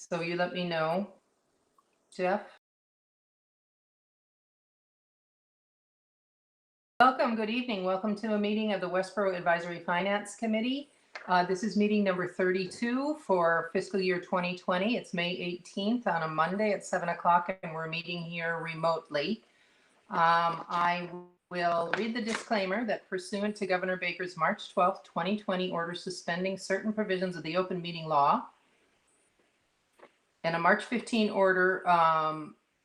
So you let me know, Jeff. Welcome, good evening. Welcome to a meeting of the Westborough Advisory Finance Committee. This is meeting number 32 for fiscal year 2020. It's May 18th on a Monday at 7 o'clock, and we're meeting here remotely. I will read the disclaimer that pursuant to Governor Baker's March 12th, 2020 order suspending certain provisions of the open meeting law and a March 15 order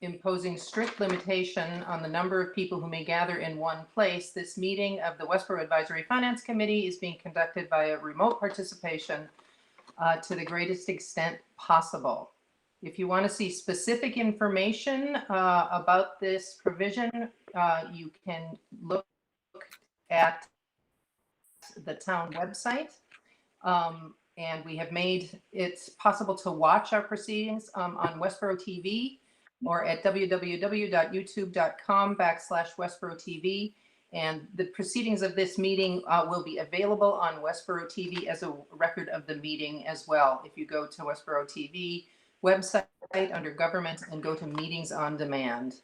imposing strict limitation on the number of people who may gather in one place, this meeting of the Westborough Advisory Finance Committee is being conducted via remote participation to the greatest extent possible. If you want to see specific information about this provision, you can look at the town website. And we have made it possible to watch our proceedings on Westborough TV or at www.youtube.com/Westborough TV. And the proceedings of this meeting will be available on Westborough TV as a record of the meeting as well. If you go to Westborough TV website under government and go to meetings on demand.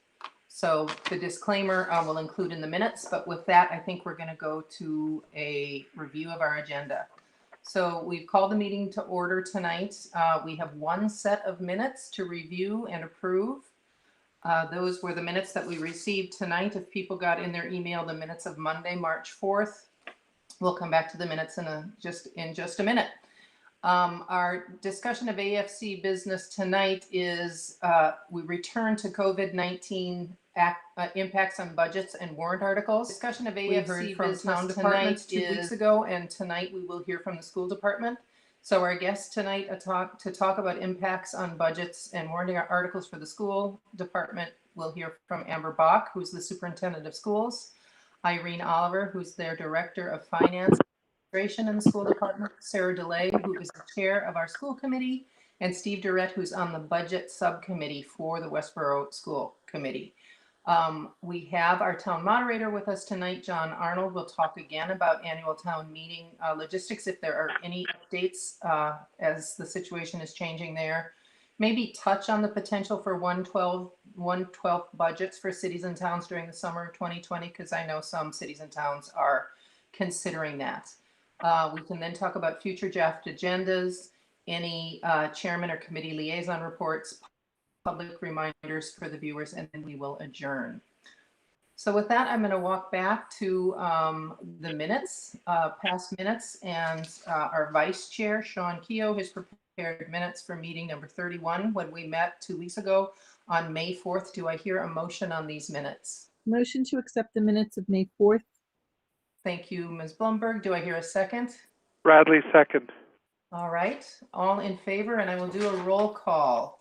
So the disclaimer will include in the minutes, but with that, I think we're going to go to a review of our agenda. So we've called the meeting to order tonight. We have one set of minutes to review and approve. Those were the minutes that we received tonight. If people got in their email the minutes of Monday, March 4th, we'll come back to the minutes in just a minute. Our discussion of AFC business tonight is we return to COVID-19 impacts on budgets and warrant articles. Discussion of AFC business town departments 2 weeks ago, and tonight we will hear from the school department. So our guest tonight to talk about impacts on budgets and warrant articles for the school department, we'll hear from Amber Bach, who's the superintendent of schools, Irene Oliver, who's their director of finance in the school department, Sarah DeLay, who is the chair of our school committee, and Steve Durrett, who's on the budget subcommittee for the Westborough School Committee. We have our town moderator with us tonight, John Arnold. We'll talk again about annual town meeting logistics if there are any updates as the situation is changing there. Maybe touch on the potential for 1/12 budgets for cities and towns during the summer of 2020, because I know some cities and towns are considering that. We can then talk about future draft agendas, any chairman or committee liaison reports, public reminders for the viewers, and then we will adjourn. So with that, I'm going to walk back to the minutes, past minutes, and our vice chair, Sean Keogh, has prepared minutes for meeting number 31 when we met 2 weeks ago on May 4th. Do I hear a motion on these minutes? Motion to accept the minutes of May 4th. Thank you, Ms. Blumberg. Do I hear a second? Bradley, second. All right, all in favor, and I will do a roll call.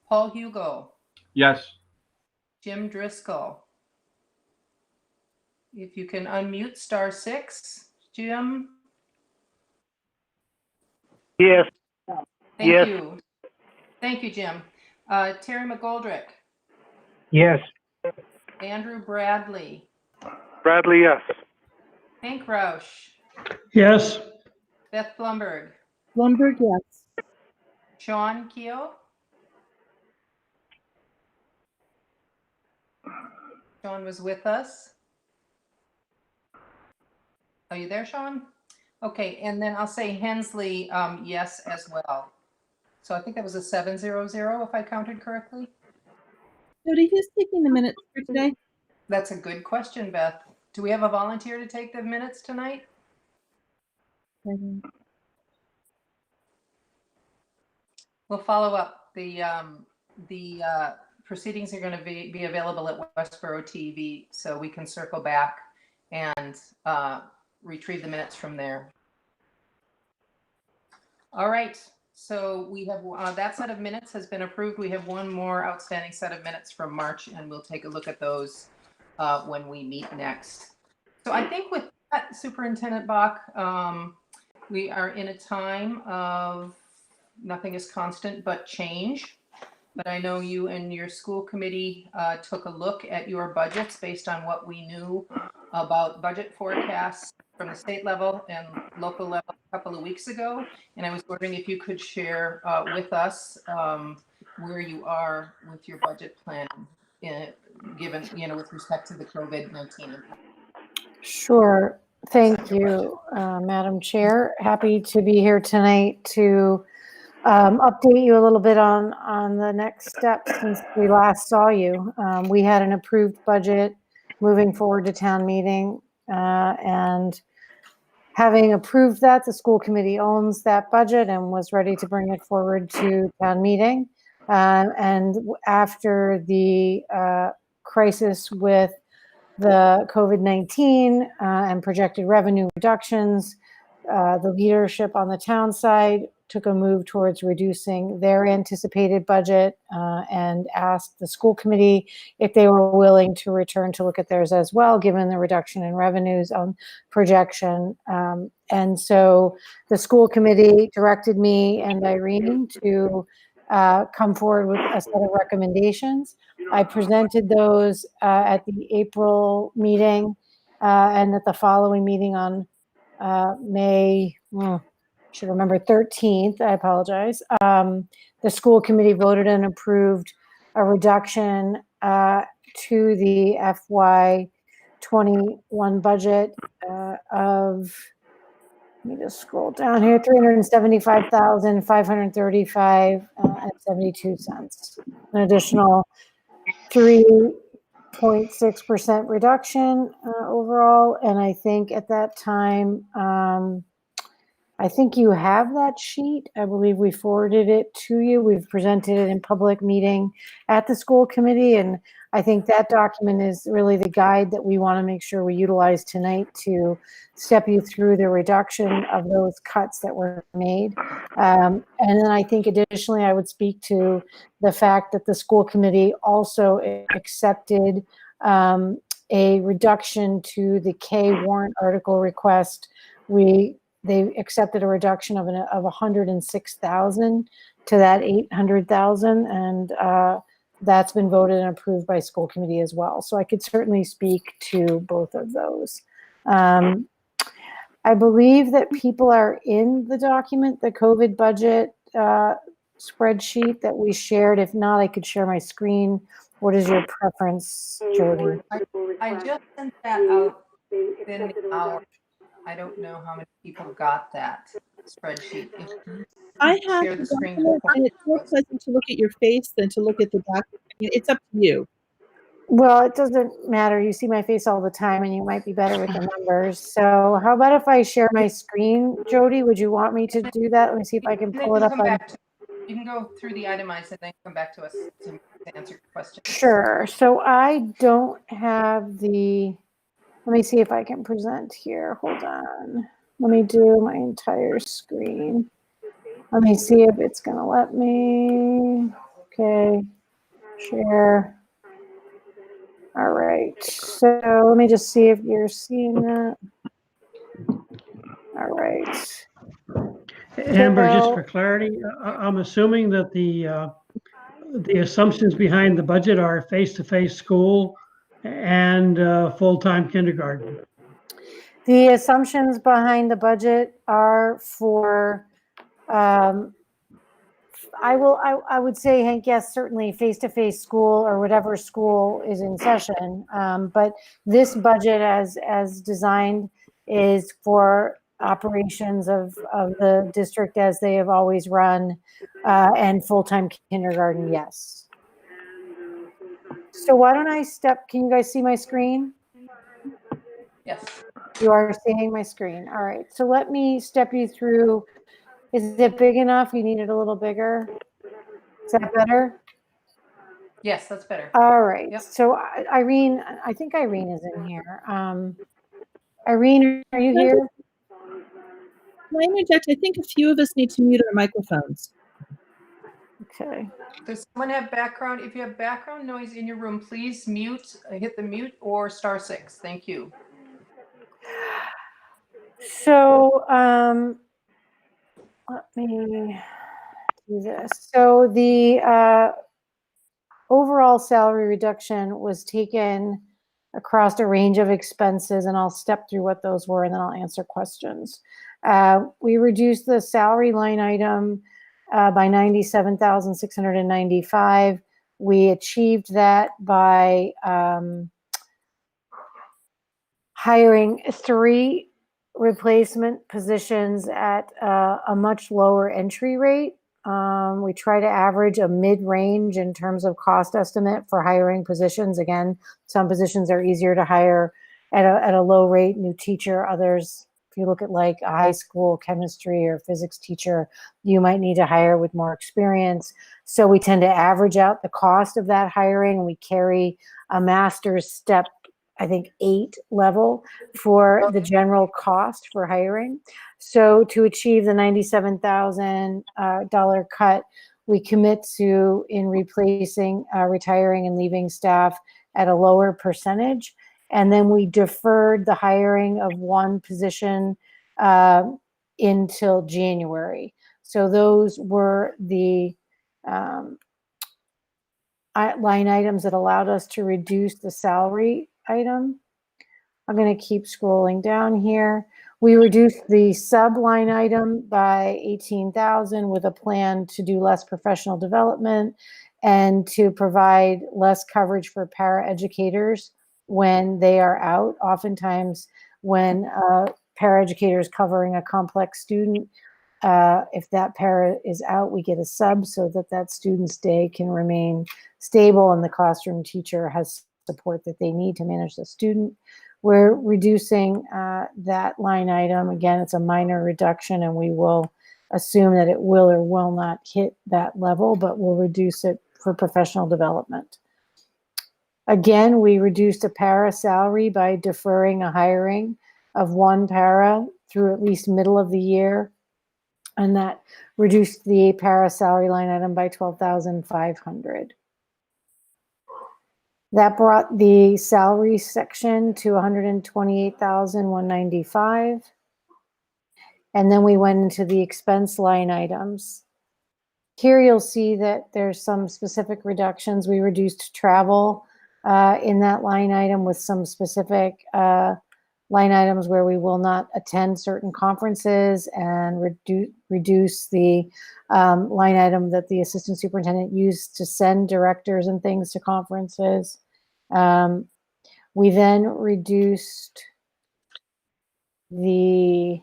Paul Hugo. Yes. Jim Driscoll. If you can unmute *6, Jim. Yes. Thank Yes. you. Thank you, Jim. Terry McGoldrick. Yes. Andrew Bradley. Bradley, yes. Hank Roush. Yes. Beth Blumberg. Blumberg, yes. Sean Keogh. Sean was with us. Are you there, Sean? Okay, and then I'll say Hensley, yes, as well. So I think that was a 700 if I counted correctly. Jody, who's taking the minutes for today? That's a good question, Beth. Do we have a volunteer to take the minutes tonight? We'll follow up. The proceedings are going to be available at Westborough TV, so we can circle back and retrieve the minutes from there. All right, so we have that set of minutes has been approved. We have one more outstanding set of minutes from March, and we'll take a look at those when we meet next. So I think with that, Superintendent Bach, we are in a time of nothing is constant but change. but I know you and your school committee took a look at your budgets based on what we knew about budget forecasts from the state level and local level a couple of weeks ago. And I was wondering if you could share with us where you are with your budget plan, given, with respect to the COVID-19 impact. Sure. Thank you, Madam Chair. Happy to be here tonight to update you a little bit on the next steps since we last saw you. We had an approved budget moving forward to town meeting, and having approved that, the school committee owns that budget and was ready to bring it forward to town meeting. And after the crisis with the COVID-19 and projected revenue reductions, the leadership on the town side took a move towards reducing their anticipated budget and asked the school committee if they were willing to return to look at theirs as well, given the reduction in revenues on projection. And so the school committee directed me and Irene to come forward with a set of recommendations. I presented those at the April meeting and at the following meeting on May, should remember 13th, I apologize. The school committee voted and approved a reduction to the FY21 budget of, let me just scroll down here, $375,535.72. An additional 3.6% reduction overall. And I think at that time, I think you have that sheet. I believe we forwarded it to you. We've presented it in public meeting at the school committee. And I think that document is really the guide that we want to make sure we utilize tonight to step you through the reduction of those cuts that were made. And then I think additionally, I would speak to the fact that the school committee also accepted a reduction to the K warrant article request. They accepted a reduction of 106,000 to that 800,000, and that's been voted and approved by school committee as well. So I could certainly speak to both of those. I believe that people are in the document, the COVID budget spreadsheet that we shared. If not, I could share my screen. What is your preference, Jody? I just sent that out within the hour. I don't know how many people got that spreadsheet. If you I have share the the screen. document, and it's more pleasant to look at your face than to look at the document. It's up to you. Well, it doesn't matter. You see my face all the time and you might be better with the numbers. So how about if I share my screen, Jody? Would you want me to do that? Let me see if I can And then pull it you up come on. back to, you can go through the itemized and then come back to us to answer your questions. Sure. So I don't have the, let me see if I can present here. Hold on. Let me do my entire screen. Let me see if it's going to let me. Okay. Share. All right. So let me just see if you're seeing that. All right. Amber, just So- for clarity, I'm assuming that the assumptions behind the budget are face-to-face school and full-time kindergarten. The assumptions behind the budget are for, I would say, Hank, yes, certainly face-to-face school or whatever school is in session. But this budget as designed is for operations of the district as they have always run, and full-time kindergarten, yes. So why don't I can you guys see my screen? Yes. You are seeing my screen. All right. So let me step you through. Is it big enough? You need it a little bigger? Is that better? Yes, that's better. All right. Yep. So Irene, I think Irene is in here. Irene, are you here? Can I interject? I think a few of us need to mute our microphones. Okay. Does someone have background? If you have background noise in your room, please mute, hit the mute or *6. Thank you. So let me do this. So the overall salary reduction was taken across a range of expenses, and I'll step through what those were and then I'll answer questions. We reduced the salary line item by $97,695. We achieved that by hiring 3 replacement positions at a much lower entry rate. We try to average a mid-range in terms of cost estimate for hiring positions. Again, some positions are easier to hire at a low rate, new teacher. Others, if you look at like a high school chemistry or physics teacher, you might need to hire with more experience. So we tend to average out the cost of that hiring. We carry a master's step, I think 8 level for the general cost for hiring. So to achieve the $97,000 cut, we commit to in replacing retiring and leaving staff at a lower percentage. And then we deferred the hiring of 1 position until January. So those were the line items that allowed us to reduce the salary item. I'm going to keep scrolling down here. We reduced the sub line item by 18,000 with a plan to do less professional development and to provide less coverage for paraeducators when they are out. Oftentimes when paraeducator is covering a complex student, if that para is out, we get a sub so that that student's day can remain stable and the classroom teacher has support that they need to manage the student. We're reducing that line item. Again, it's a minor reduction and we will assume that it will or will not hit that level, but we'll reduce it for professional development. Again, we reduced a para salary by deferring a hiring of 1 para through at least middle of the year. And that reduced the para salary line item by $12,500. That brought the salary section to $128,195. And then we went into the expense line items. Here you'll see that there's some specific reductions. We reduced travel in that line item with some specific line items where we will not attend certain conferences, and reduce the line item that the assistant superintendent used to send directors and things to conferences. We then reduced the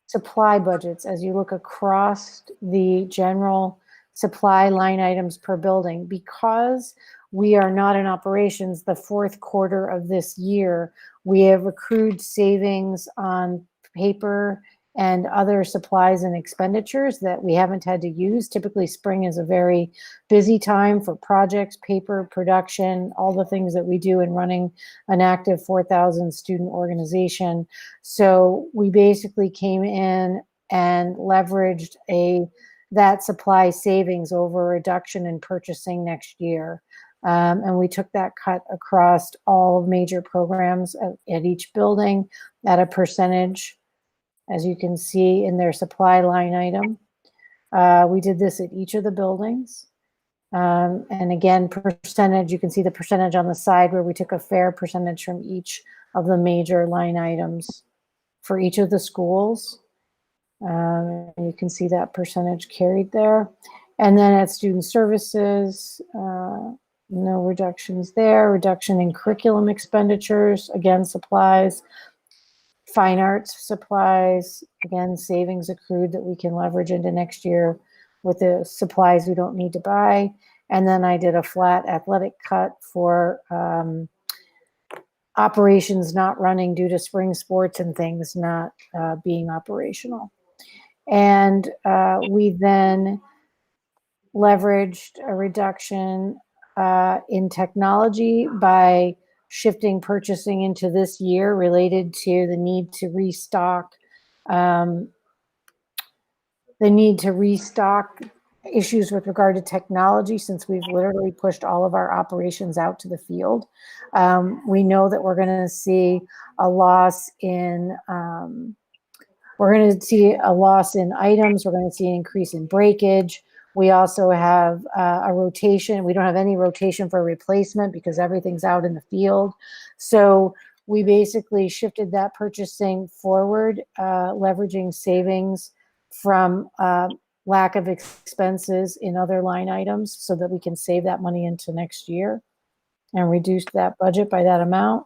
supply budgets as you look across the general supply line items per building. Because we are not in operations the 4th quarter of this year, we have accrued savings on paper and other supplies and expenditures that we haven't had to use. Typically, spring is a very busy time for projects, paper, production, all the things that we do in running an active 4,000 student organization. So we basically came in and leveraged that supply savings over a reduction in purchasing next year. And we took that cut across all major programs at each building at a percentage, as you can see in their supply line item. We did this at each of the buildings. And again, percentage, you can see the percentage on the side where we took a fair percentage from each of the major line items for each of the schools. And you can see that percentage carried there. And then at student services, no reductions there. Reduction in curriculum expenditures, again, supplies. Fine arts supplies, again, savings accrued that we can leverage into next year with the supplies we don't need to buy. And then I did a flat athletic cut for operations not running due to spring sports and things not being operational. And we then leveraged a reduction in technology by shifting purchasing into this year related to the need to restock issues with regard to technology, since we've literally pushed all of our operations out to the field. We know that we're going to see a loss in items. We're going to see an increase in breakage. We also have a rotation. We don't have any rotation for replacement because everything's out in the field. So we basically shifted that purchasing forward, leveraging savings from lack of expenses in other line items so that we can save that money into next year and reduce that budget by that amount.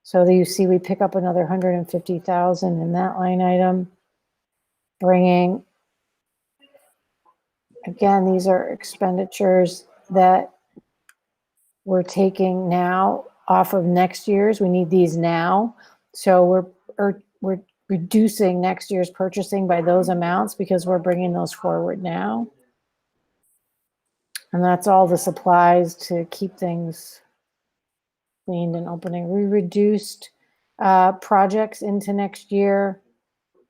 So that you see we pick up another 150,000 in that line item, bringing, again, these are expenditures that we're taking now off of next year's. We need these now. So we're reducing next year's purchasing by those amounts because we're bringing those forward now. And that's all the supplies to keep things cleaned and opening. We reduced projects into next year,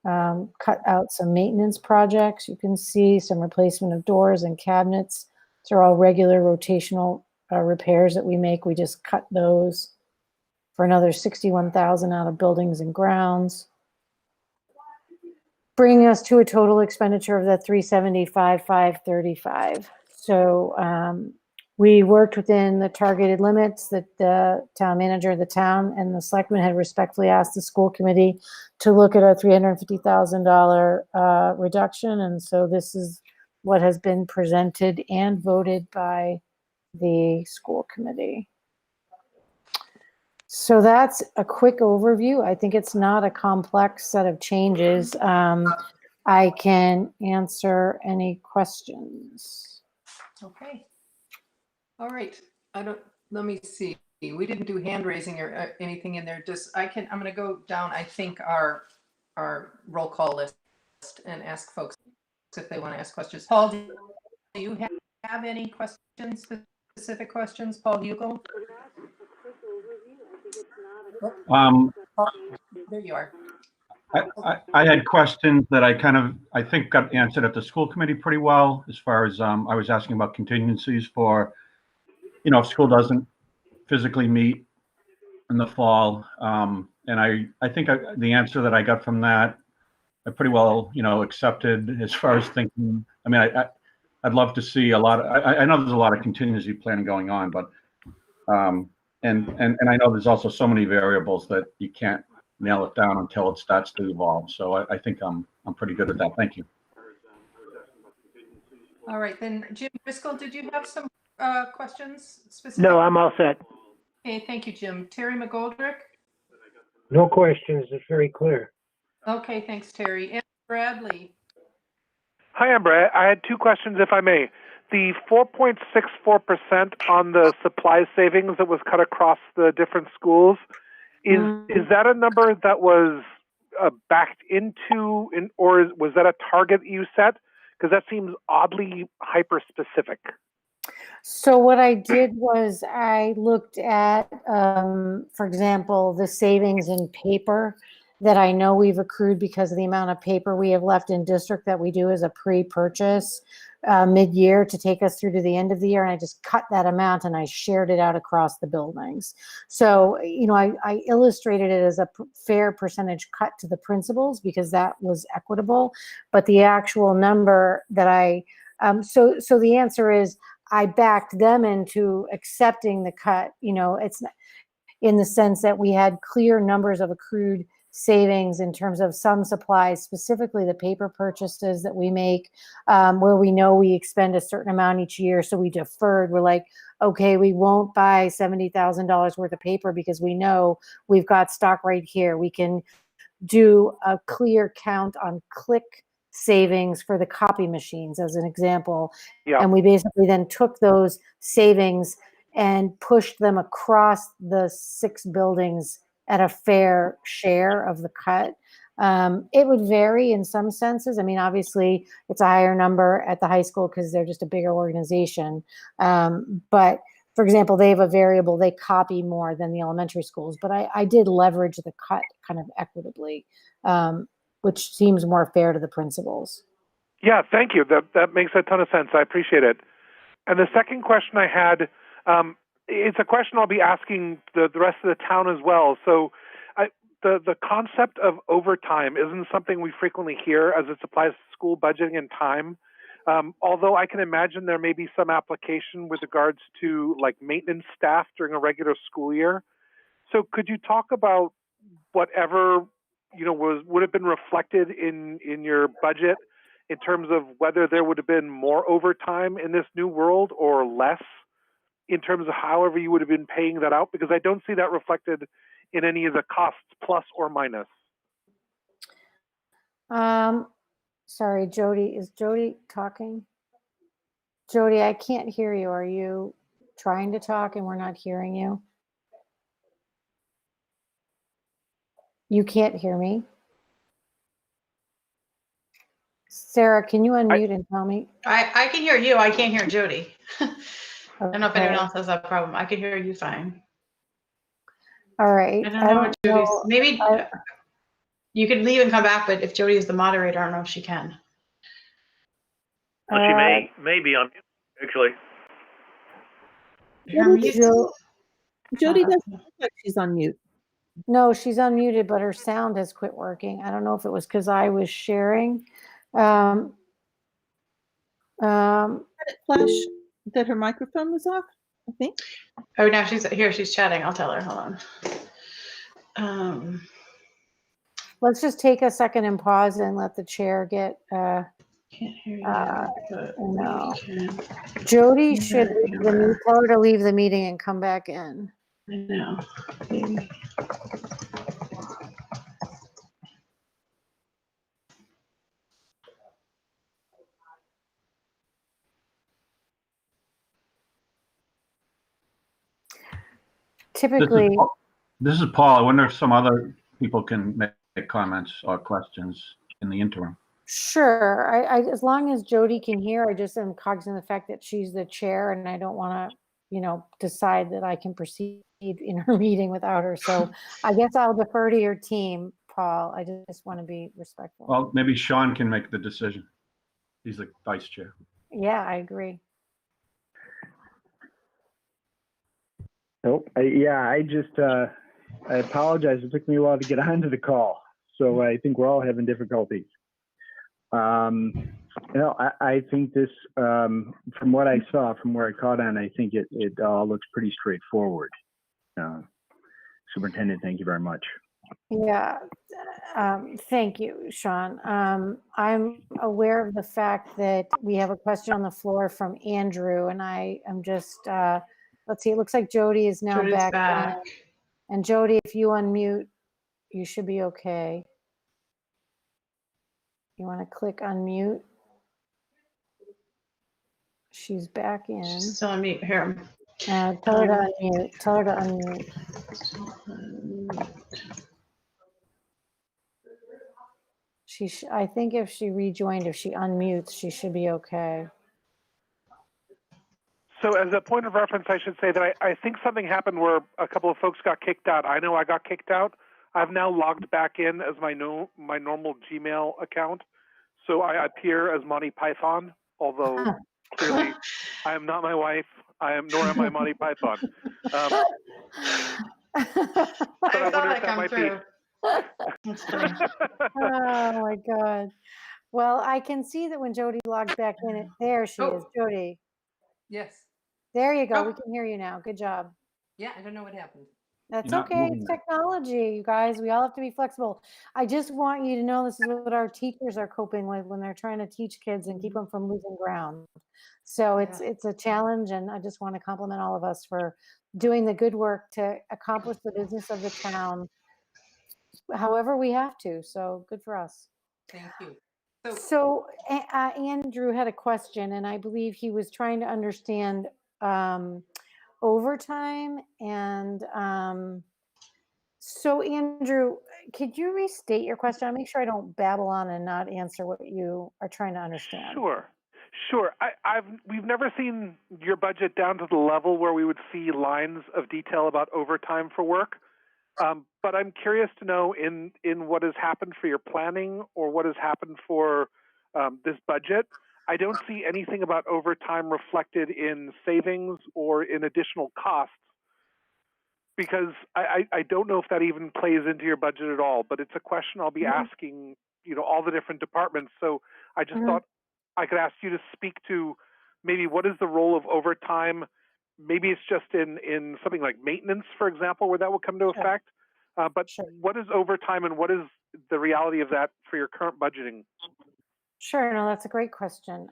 cut out some maintenance projects. You can see some replacement of doors and cabinets. These are all regular rotational repairs that we make. We just cut those for another 61,000 out of buildings and grounds, bringing us to a total expenditure of that 375,535. So we worked within the targeted limits that the town manager of the town and the selectmen had respectfully asked the school committee to look at a $350,000 reduction. And so this is what has been presented and voted by the school committee. So that's a quick overview. I think it's not a complex set of changes. I can answer any questions. Okay. All right. Let me see. We didn't do hand raising or anything in there. I'm going to go down, I think, our roll call list and ask folks if they want to ask questions. Paul, do you have any questions, specific questions? Paul Hugel? There you are. I had questions that I think got answered at the school committee pretty well, as far as I was asking about contingencies for, if school doesn't physically meet in the fall. And I think the answer that I got from that, I pretty well, accepted as far as thinking. I mean, I'd love to see a lot of, I know there's a lot of contingency planning going on, but, and I know there's also so many variables that you can't nail it down until it starts to evolve. So I think I'm pretty good at that. Thank you. All right, then Jim Driscoll, did you have some questions specific? No, I'm all set. Okay, thank you, Jim. Terry McGoldrick? No questions. It's very clear. Okay, thanks, Terry. And Bradley? Hi, I'm Brad. I had two questions, if I may. The 4.64% on the supply savings that was cut across the different schools, is that a number that was backed into, or was that a target you set? Because that seems oddly hyper-specific. So what I did was I looked at, for example, the savings in paper that I know we've accrued because of the amount of paper we have left in district that we do as a pre-purchase mid-year to take us through to the end of the year. And I just cut that amount and I shared it out across the buildings. So, I illustrated it as a fair percentage cut to the principals because that was equitable. But the actual number that so the answer is I backed them into accepting the cut. It's in the sense that we had clear numbers of accrued savings in terms of some supplies, specifically the paper purchases that we make, where we know we expend a certain amount each year. So we deferred. We're like, okay, we won't buy $70,000 worth of paper because we know we've got stock right here. We can do a clear count on click savings for the copy machines as an example. Yeah. And we basically then took those savings and pushed them across the 6 buildings at a fair share of the cut. It would vary in some senses. I mean, obviously it's a higher number at the high school because they're just a bigger organization. But for example, they have a variable, they copy more than the elementary schools, but I did leverage the cut kind of equitably, which seems more fair to the principals. Yeah, thank you. That makes a ton of sense. I appreciate it. And the second question I had, it's a question I'll be asking the rest of the town as well. So the concept of overtime isn't something we frequently hear as it applies to school budgeting and time. Although I can imagine there may be some application with regards to like maintenance staff during a regular school year. So could you talk about whatever, would have been reflected in your budget in terms of whether there would have been more overtime in this new world or less in terms of however you would have been paying that out? Because I don't see that reflected in any of the costs, plus or minus. Sorry, Jody. Is Jody talking? Jody, I can't hear you. Are you trying to talk and we're not hearing you? You can't hear me? Sarah, can you unmute and tell me? I can hear you. I can't hear Jody. I don't know if anyone Okay. else has that problem. I can hear you fine. All right. I don't know what Jody's. know. Maybe you could leave and come back, but if Jody is the moderator, I don't know if she can. Well, she may be on mute, actually. You're on mute. Jody doesn't look like she's on mute. No, she's unmuted, but her sound has quit working. I don't know if it was because I was sharing. Did it flash that her microphone was off? I think. Oh, now she's here. She's chatting. I'll tell her. Hold on. Let's just take a second and pause and let the chair get. Can't hear you. But no. we can. Jody should leave tell her to leave the meeting and come back in. I know. Maybe. Typically, This is Paul. I wonder if some other people can make comments or questions in the interim. sure. I as long as Jody can hear, I just am cognizant of the fact that she's the chair and I don't want to, decide that I can proceed in her meeting without her. So I guess I'll defer to your team, Paul. I just want to be respectful. Well, maybe Sean can make the decision. He's the vice chair. Yeah, I agree. Nope. I apologize. It took me a while to get onto the call. So I think we're all having difficulties. I think this, from what I saw, from where I caught on, I think it all looks pretty straightforward. Superintendent, thank you very much. Yeah, thank you, Sean. I'm aware of the fact that we have a question on the floor from Andrew, and I am just, let's see, it looks like Jody is now Jody's back. And Jody, if you unmute, you should be okay. You want to click unmute? She's back in. She's still on mute. Here. Tell her to unmute. Tell her to unmute. I think if she rejoined, if she unmutes, she should be okay. So as a point of reference, I should say that I think something happened where a couple of folks got kicked out. I know I got kicked out. I've now logged back in as my normal Gmail account. So I appear as Monty Python, although clearly I am not my wife. Nor am I Monty Python. But I wonder if that might be. Oh my God. Well, I can see that when Jody logged back in, there she is. Jody. Yes. There you go. We can hear you now. Good job. Yeah, I don't know what happened. That's You're not okay. moving It's that. technology, you guys. We all have to be flexible. I just want you to know this is what our teachers are coping with when they're trying to teach kids and keep them from losing ground. So it's a challenge, and I just want to compliment all of us for doing the good work to accomplish the business of the town, however we have to. So good for us. Thank you. So Andrew had a question, and I believe he was trying to understand overtime. And so Andrew, could you restate your question? I'll make sure I don't babble on and not answer what you are trying to understand. Sure. We've never seen your budget down to the level where we would see lines of detail about overtime for work. But I'm curious to know in what has happened for your planning or what has happened for this budget. I don't see anything about overtime reflected in savings or in additional costs, because I don't know if that even plays into your budget at all. But it's a question I'll be asking, all the different departments. So I just thought I could ask you to speak to maybe what is the role of overtime. Maybe it's just in something like maintenance, for example, where that will come to Sure. effect. But Sure. what is overtime and what is the reality of that for your current budgeting? Sure, no, that's a great question.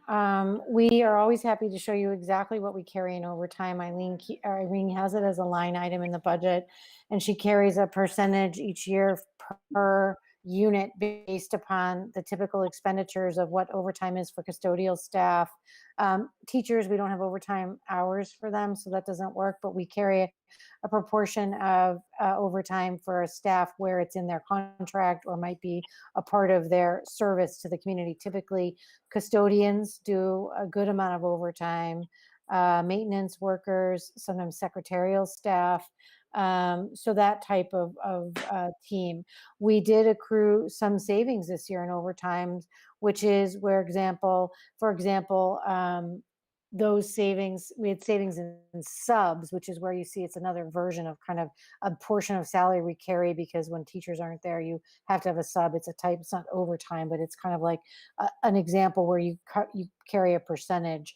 We are always happy to show you exactly what we carry in overtime. Irene has it as a line item in the budget, and she carries a percentage each year per unit based upon the typical expenditures of what overtime is for custodial staff. Teachers, we don't have overtime hours for them, so that doesn't work, but we carry a proportion of overtime for staff where it's in their contract or might be a part of their service to the community. Typically, custodians do a good amount of overtime, maintenance workers, sometimes secretarial staff. So that type of team. We did accrue some savings this year in overtime, which is for example, those savings, we had savings in subs, which is where you see it's another version of kind of a portion of salary we carry, because when teachers aren't there, you have to have a sub. It's a type, it's not overtime, but it's kind of like an example where you carry a percentage.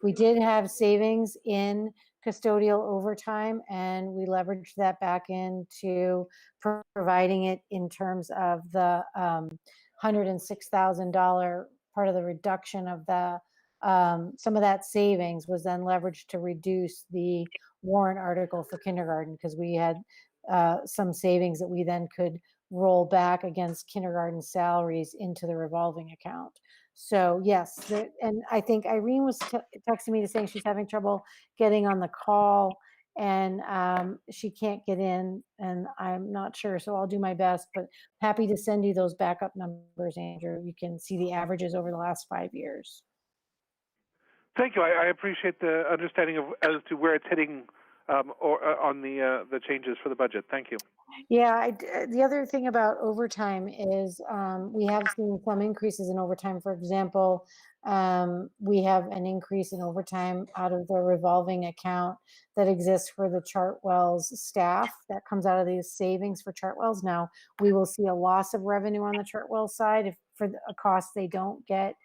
We did have savings in custodial overtime, and we leveraged that back into providing it in terms of the $106,000 part of the reduction of the some of that savings was then leveraged to reduce the warrant article for kindergarten, because we had some savings that we then could roll back against kindergarten salaries into the revolving account. So yes, and I think Irene was texting me to saying she's having trouble getting on the call, and she can't get in, and I'm not sure, so I'll do my best, but happy to send you those backup numbers, Andrew. You can see the averages over the last 5 years. Thank you. I appreciate the understanding of as to where it's hitting or on the changes for the budget. Thank you. Yeah, the other thing about overtime is we have seen some increases in overtime. For example, we have an increase in overtime out of the revolving account that exists for the Chartwell's staff. That comes out of these savings for Chartwell's. Now, we will see a loss of revenue on the Chartwell side if for a cost they don't get,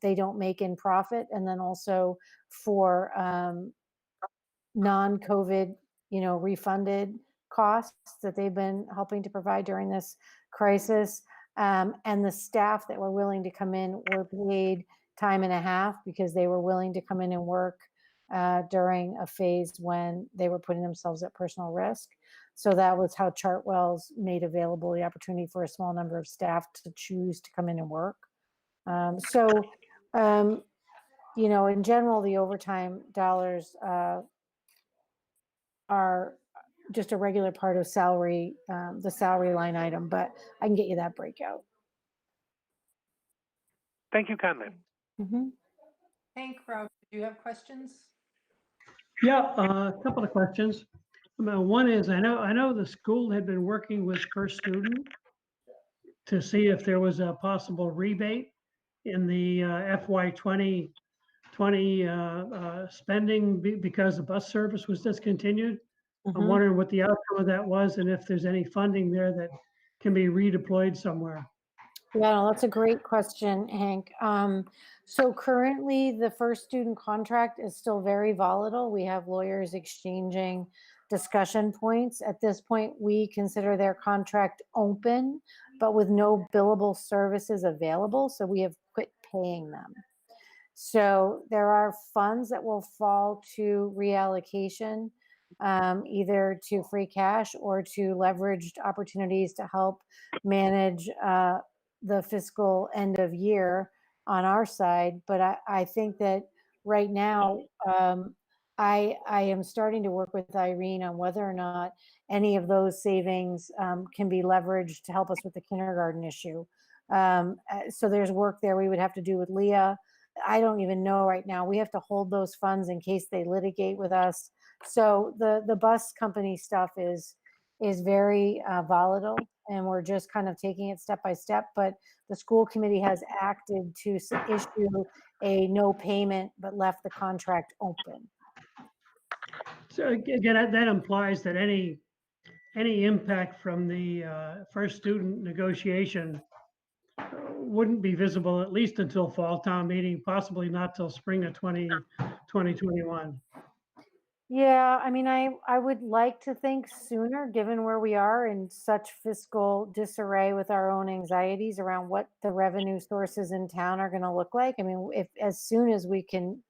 they don't make in profit, and then also for non-COVID, refunded costs that they've been helping to provide during this crisis. And the staff that were willing to come in were paid time and a half because they were willing to come in and work during a phase when they were putting themselves at personal risk. So that was how Chartwell's made available the opportunity for a small number of staff to choose to come in and work. In general, the overtime dollars are just a regular part of salary, the salary line item, but I can get you that breakout. Thank you kindly. Mm-hmm. Hank, Rob, do you have questions? Yeah, a couple of questions. One is, I know the school had been working with First Student to see if there was a possible rebate in the FY 2020 spending because the bus service was discontinued. Mm-hmm. I'm wondering what the outcome of that was and if there's any funding there that can be redeployed somewhere. Yeah, no, that's a great question, Hank. So currently the First Student contract is still very volatile. We have lawyers exchanging discussion points. At this point, we consider their contract open, but with no billable services available. So we have quit paying them. So there are funds that will fall to reallocation, either to free cash or to leveraged opportunities to help manage the fiscal end of year on our side. But I think that right now, I am starting to work with Irene on whether or not any of those savings can be leveraged to help us with the kindergarten issue. So there's work there we would have to do with Leah. I don't even know right now. We have to hold those funds in case they litigate with us. So the bus company stuff is very volatile, and we're just kind of taking it step by step. But the school committee has acted to issue a no payment, but left the contract open. So again, that implies that any impact from the First Student negotiation wouldn't be visible at least until fall town meeting, possibly not till spring of 2021. Yeah, I mean, I would like to think sooner, given where we are in such fiscal disarray with our own anxieties around what the revenue sources in town are going to look like. I mean, if as soon as we can,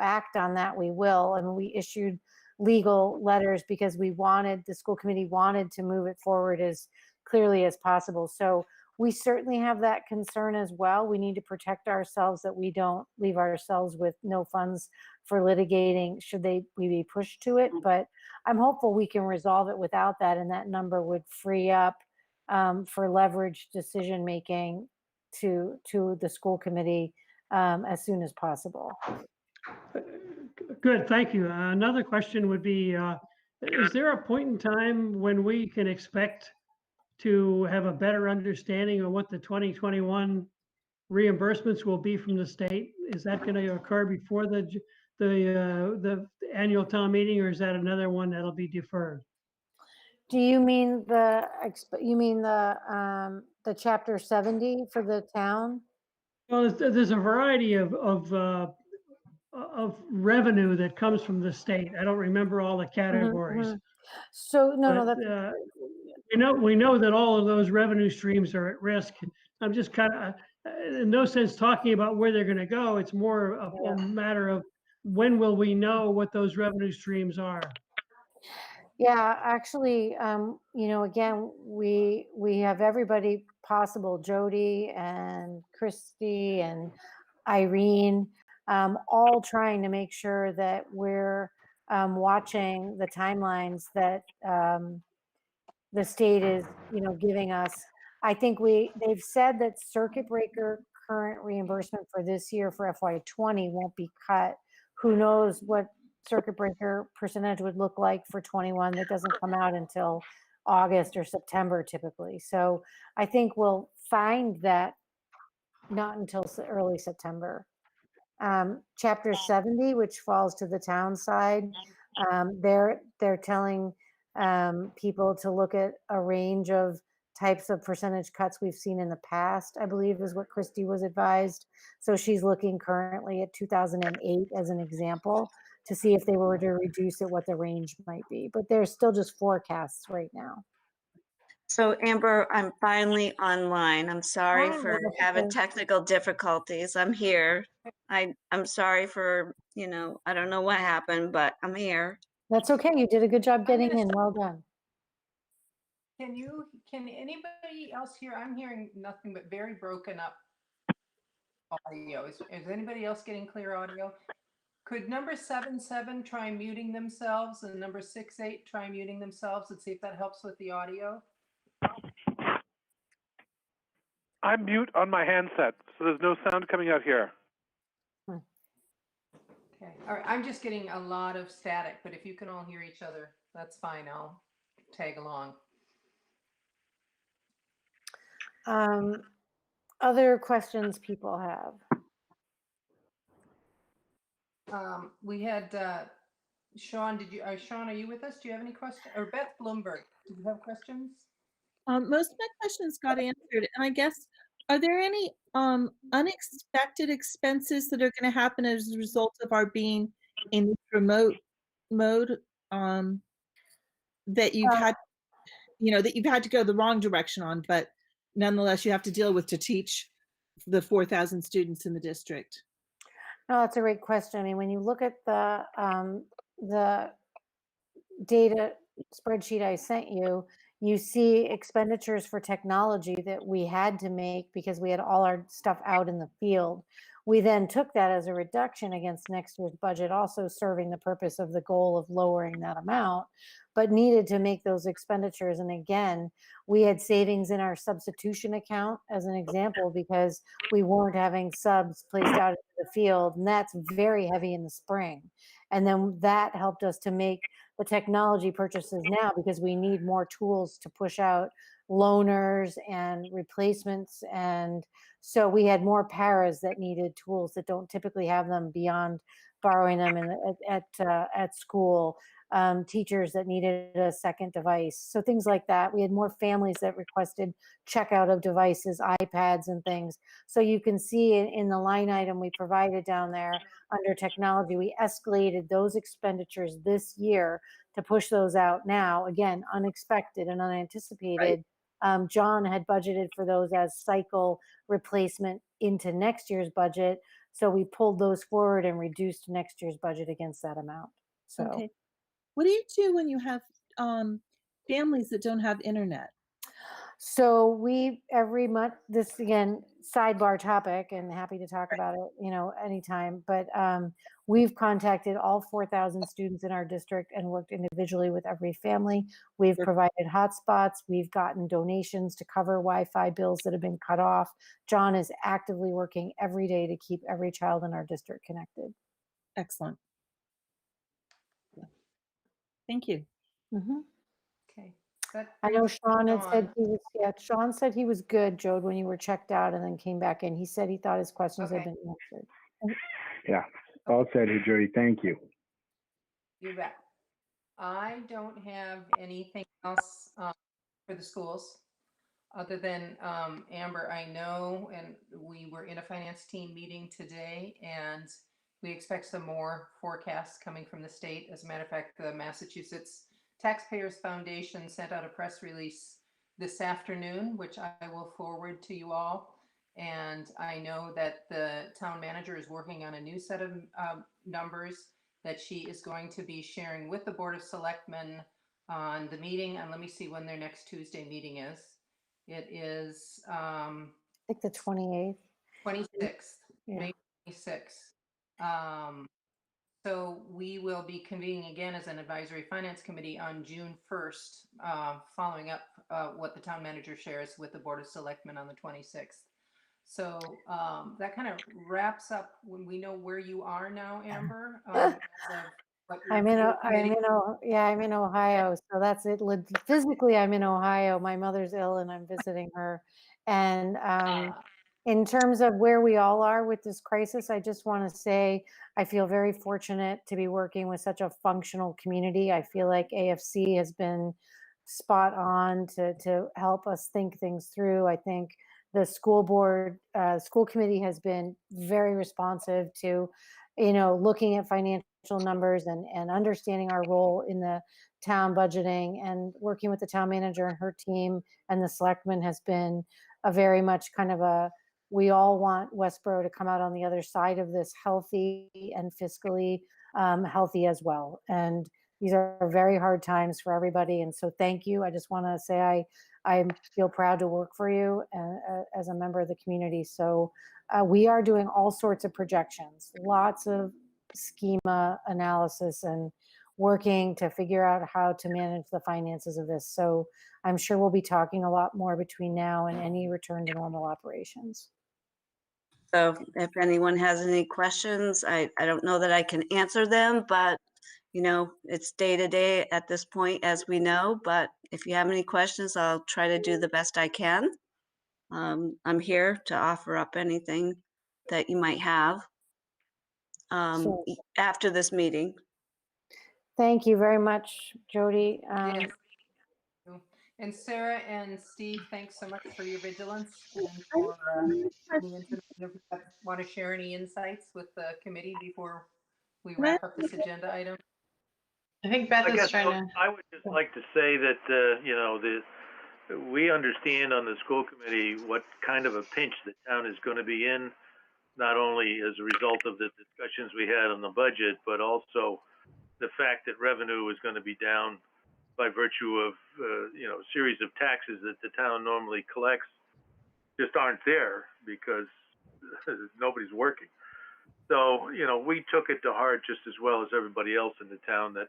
act on that, we will. I mean, we issued legal letters because the school committee wanted to move it forward as clearly as possible. So we certainly have that concern as well. We need to protect ourselves that we don't leave ourselves with no funds for litigating should we be pushed to it. But I'm hopeful we can resolve it without that, and that number would free up for leverage decision making to the school committee as soon as possible. Good, thank you. Another question would be, is there a point in time when we can expect to have a better understanding of what the 2021 reimbursements will be from the state? Is that going to occur before the annual town meeting, or is that another one that'll be deferred? Do you mean the chapter 70 for the town? Well, there's a variety of revenue that comes from the state. I don't remember all the categories. So no, But, that's we know that all of those revenue streams are at risk. I'm just kind of, in no sense talking about where they're going to go. It's more a matter of when will we know what those revenue streams are? Yeah, actually, again, we have everybody possible, Jody and Christy and Irene, all trying to make sure that we're watching the timelines that the state is, giving us. I think they've said that circuit breaker current reimbursement for this year for FY20 won't be cut. Who knows what circuit breaker percentage would look like for 21? That doesn't come out until August or September typically. So I think we'll find that not until early September. Chapter 70, which falls to the town side, they're telling people to look at a range of types of percentage cuts we've seen in the past, I believe is what Christy was advised. So she's looking currently at 2008 as an example to see if they were to reduce it, what the range might be. But they're still just forecasts right now. So Amber, I'm finally online. I'm sorry for having technical difficulties. I'm here. I'm sorry for, I don't know what happened, but I'm here. That's okay. You did a good job getting in. Well done. Can anybody else hear? I'm hearing nothing but very broken up audio. Is anybody else getting clear audio? Could number 77 try muting themselves and number 68 try muting themselves and see if that helps with the audio? I'm mute on my handset, so there's no sound coming out here. Okay. All right. I'm just getting a lot of static, but if you can all hear each other, that's fine. I'll tag along. Other questions people have? We had Sean. Sean, are you with us? Do you have any questions? Or Beth Bloomberg, do you have questions? Most of my questions got answered, and I guess, are there any unexpected expenses that are going to happen as a result of our being in this remote mode that you've had, that you've had to go the wrong direction on, but nonetheless you have to deal with to teach the 4,000 students in the district? No, that's a great question. I mean, when you look at the data spreadsheet I sent you, you see expenditures for technology that we had to make because we had all our stuff out in the field. We then took that as a reduction against next year's budget, also serving the purpose of the goal of lowering that amount, but needed to make those expenditures. And again, we had savings in our substitution account as an example, because we weren't having subs placed out in the field, and that's very heavy in the spring. And then that helped us to make the technology purchases now because we need more tools to push out loaners and replacements. And so we had more paras that needed tools that don't typically have them beyond borrowing them at school. teachers that needed a second device. So things like that. We had more families that requested checkout of devices, iPads and things. So you can see in the line item we provided down there under technology, we escalated those expenditures this year to push those out now. Again, unexpected and unanticipated. John had budgeted for those as cycle replacement into next year's budget. So we pulled those forward and reduced next year's budget against that amount. So. Okay. What do you do when you have families that don't have internet? So we every month, this again, sidebar topic, and happy to talk about it, anytime, but we've contacted all 4,000 students in our district and worked individually with every family. We've provided hotspots. We've gotten donations to cover Wi-Fi bills that have been cut off. John is actively working every day to keep every child in our district connected. Excellent. Thank you. Mm-hmm. Okay. I know Sean had said Sean said he was good, Jode, when you were checked out and then came back in. He said he thought his questions had been answered. Yeah, all said, hey, Jody, thank you. You bet. I don't have anything else for the schools other than Amber, I know, and we were in a finance team meeting today, and we expect some more forecasts coming from the state. As a matter of fact, the Massachusetts Taxpayers Foundation sent out a press release this afternoon, which I will forward to you all. And I know that the town manager is working on a new set of numbers that she is going to be sharing with the Board of Selectmen on the meeting. And let me see when their next Tuesday meeting is. It is I think the 28th. 26th, Yeah. May 26th. So we will be convening again as an advisory finance committee on June 1st, following up what the town manager shares with the Board of Selectmen on the 26th. So that kind of wraps up when we know where you are now, Amber. I'm in Ohio, so that's it. Physically, I'm in Ohio. My mother's ill, and I'm visiting her. And in terms of where we all are with this crisis, I just want to say I feel very fortunate to be working with such a functional community. I feel like AFC has been spot on to help us think things through. I think the school board, school committee has been very responsive to, looking at financial numbers and understanding our role in the town budgeting, and working with the town manager and her team and the selectmen has been a very much kind of we all want Westborough to come out on the other side of this healthy and fiscally healthy as well. And these are very hard times for everybody. And so thank you. I just want to say I feel proud to work for you as a member of the community. So we are doing all sorts of projections, lots of schema analysis, and working to figure out how to manage the finances of this. So I'm sure we'll be talking a lot more between now and any return to normal operations. So if anyone has any questions, I don't know that I can answer them, but it's day to day at this point, as we know. But if you have any questions, I'll try to do the best I can. I'm here to offer up anything that you might have Sure. after this meeting. Thank you very much, Jody. Yes. And Sarah and Steve, thanks so much for your vigilance and for if you want to share any insights with the committee before we wrap up this agenda item. I think Beth is trying to. I would just like to say that we understand on the school committee what kind of a pinch the town is going to be in, not only as a result of the discussions we had on the budget, but also the fact that revenue is going to be down by virtue of a series of taxes that the town normally collects just aren't there because nobody's working. So we took it to heart just as well as everybody else in the town that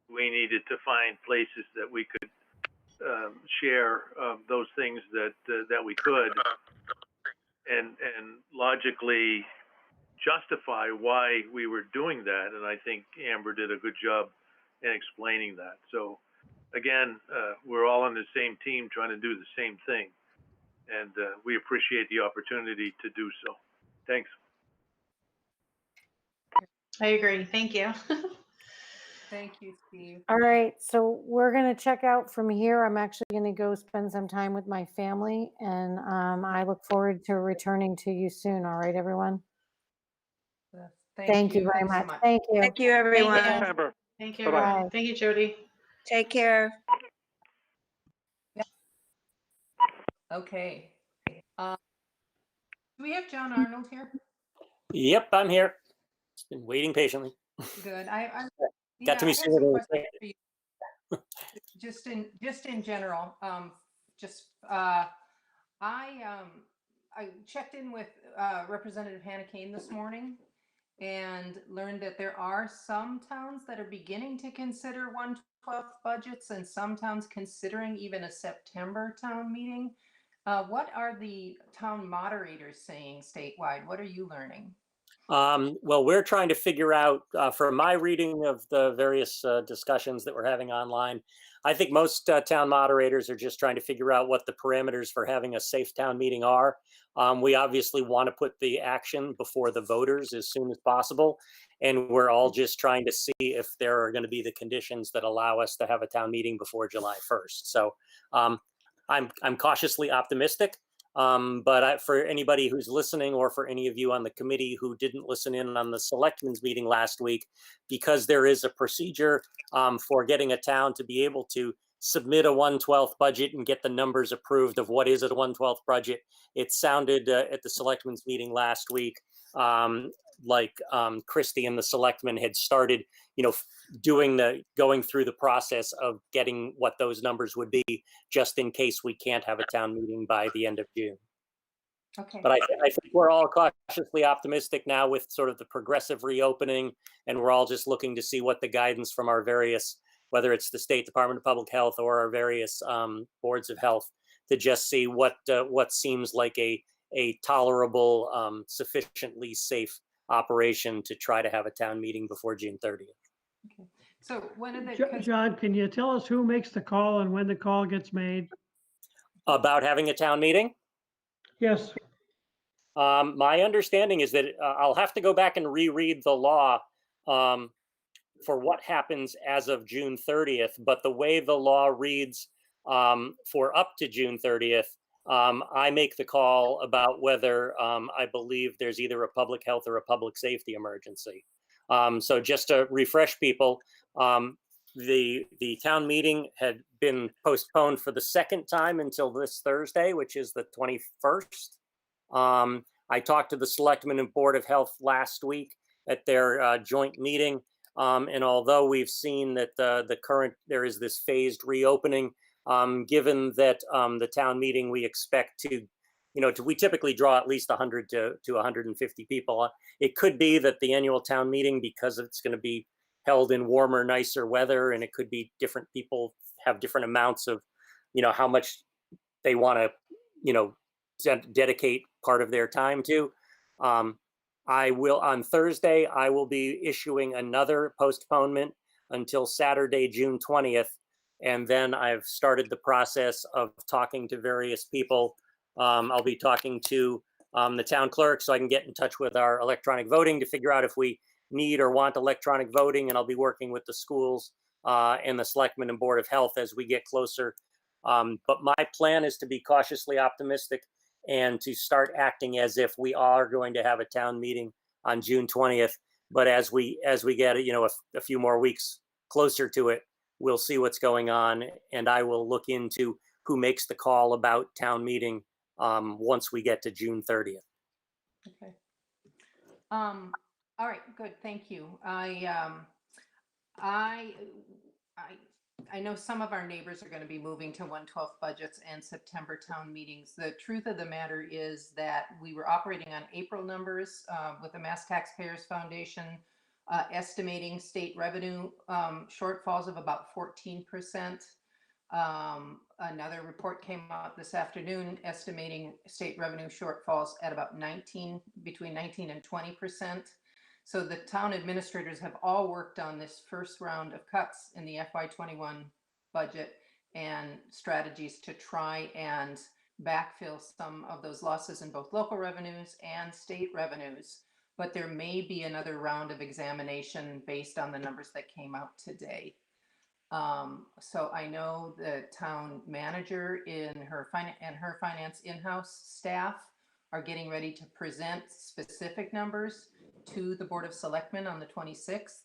we needed to find places that we could share those things that we could, and logically justify why we were doing that. And I think Amber did a good job in explaining that. So again, we're all on the same team trying to do the same thing, and we appreciate the opportunity to do so. Thanks. I agree. Thank you. Thank you, Steve. All right, so we're gonna check out from here. I'm actually gonna go spend some time with my family, and I look forward to returning to you soon. All right, everyone? Yes, Thank you very Thanks so much. much. Thank you. Thank you, everyone. Thank you. Amber. Thank you, Bye-bye. everyone. Bye. Thank you, Jody. Take care. Okay. Do we have John Arnold here? Yep, I'm here. Just been waiting patiently. Good. Got to I me have sooner some than questions expected. for you. Just in general. I checked in with Representative Hannah Kane this morning and learned that there are some towns that are beginning to consider 1/12 budgets and some towns considering even a September town meeting. What are the town moderators saying statewide? What are you learning? Well, we're trying to figure out, from my reading of the various discussions that we're having online, I think most town moderators are just trying to figure out what the parameters for having a safe town meeting are. We obviously want to put the action before the voters as soon as possible. And we're all just trying to see if there are going to be the conditions that allow us to have a town meeting before July 1st. So I'm cautiously optimistic. But for anybody who's listening, or for any of you on the committee who didn't listen in on the selectmen's meeting last week, because there is a procedure for getting a town to be able to submit a 1/12 budget and get the numbers approved of what is a 1/12 budget. It sounded at the selectmen's meeting last week like Christie and the selectmen had started, going through the process of getting what those numbers would be, just in case we can't have a town meeting by the end of June. Okay. But I think we're all cautiously optimistic now with sort of the progressive reopening, and we're all just looking to see what the guidance from our various, whether it's the State Department of Public Health or our various boards of health, to just see what seems like a tolerable, sufficiently safe operation to try to have a town meeting before June 30th. Okay. So one of the John, can you tell us who makes the call and when the call gets made? About having a town meeting? Yes. My understanding is that I'll have to go back and reread the law for what happens as of June 30th. But the way the law reads for up to June 30th, I make the call about whether I believe there's either a public health or a public safety emergency. So just to refresh people, the town meeting had been postponed for the second time until this Thursday, which is the 21st. I talked to the Selectmen and Board of Health last week at their joint meeting. And although we've seen that there is this phased reopening, given that the town meeting we expect to, we typically draw at least 100 to 150 people. It could be that the annual town meeting, because it's going to be held in warmer, nicer weather, and it could be different people have different amounts of, how much they want to, dedicate part of their time to. On Thursday, I will be issuing another postponement until Saturday, June 20th. And then I've started the process of talking to various people. I'll be talking to the town clerk so I can get in touch with our electronic voting to figure out if we need or want electronic voting. And I'll be working with the schools and the Selectmen and Board of Health as we get closer. But my plan is to be cautiously optimistic and to start acting as if we are going to have a town meeting on June 20th. But as we get a few more weeks closer to it, we'll see what's going on, and I will look into who makes the call about town meeting once we get to June 30th. Okay. All right, good, thank you. I know some of our neighbors are going to be moving to 1/12 budgets and September town meetings. The truth of the matter is that we were operating on April numbers with the Mass Taxpayers Foundation estimating state revenue shortfalls of about 14%. Another report came out this afternoon estimating state revenue shortfalls at about between 19 and 20%. So the town administrators have all worked on this first round of cuts in the FY21 budget and strategies to try and backfill some of those losses in both local revenues and state revenues. but there may be another round of examination based on the numbers that came out today. So I know the town manager and her finance in-house staff are getting ready to present specific numbers to the Board of Selectmen on the 26th.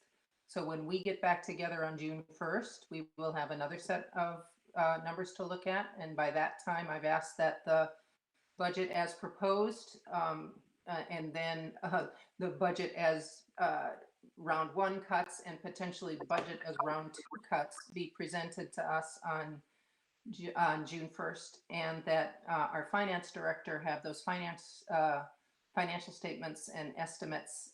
So when we get back together on June 1st, we will have another set of numbers to look at. And by that time, I've asked that the budget as proposed and then the budget as round 1 cuts and potentially budget as round 2 cuts be presented to us on June 1st, and that our finance director have those financial statements and estimates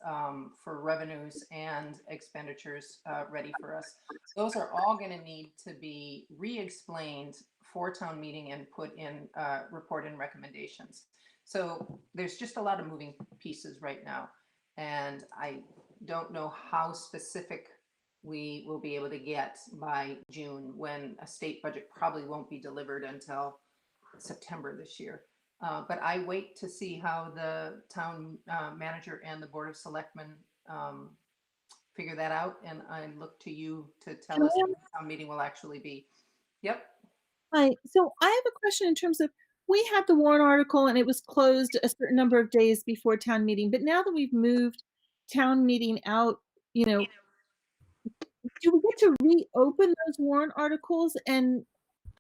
for revenues and expenditures ready for us. Those are all going to need to be re-explained for town meeting and put in report and recommendations. So there's just a lot of moving pieces right now, and I don't know how specific we will be able to get by June, when a state budget probably won't be delivered until September this year. But I wait to see how the town manager and the Board of Selectmen figure that out, and I look to you to tell us when the town meeting will actually be. Yep. Hi, so I have a question in terms of, we had the warrant article and it was closed a certain number of days before town meeting, but now that we've moved town meeting out, you know, do we get to reopen those warrant articles? And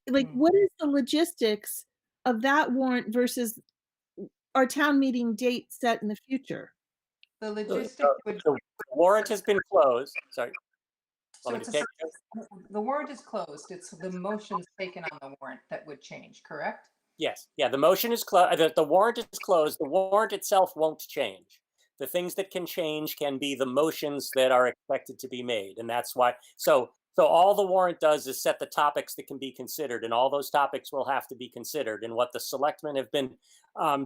like, what is the logistics of that warrant versus our town meeting date set in the future? The logistics would. The warrant has been closed. Sorry. So the warrant is closed. It's the motions taken on the warrant that would change, correct? Yes. Yeah. The motion is closed. The warrant is closed. The warrant itself won't change. The things that can change can be the motions that are expected to be made. And that's why. So all the warrant does is set the topics that can be considered, and all those topics will have to be considered. And what the selectmen have been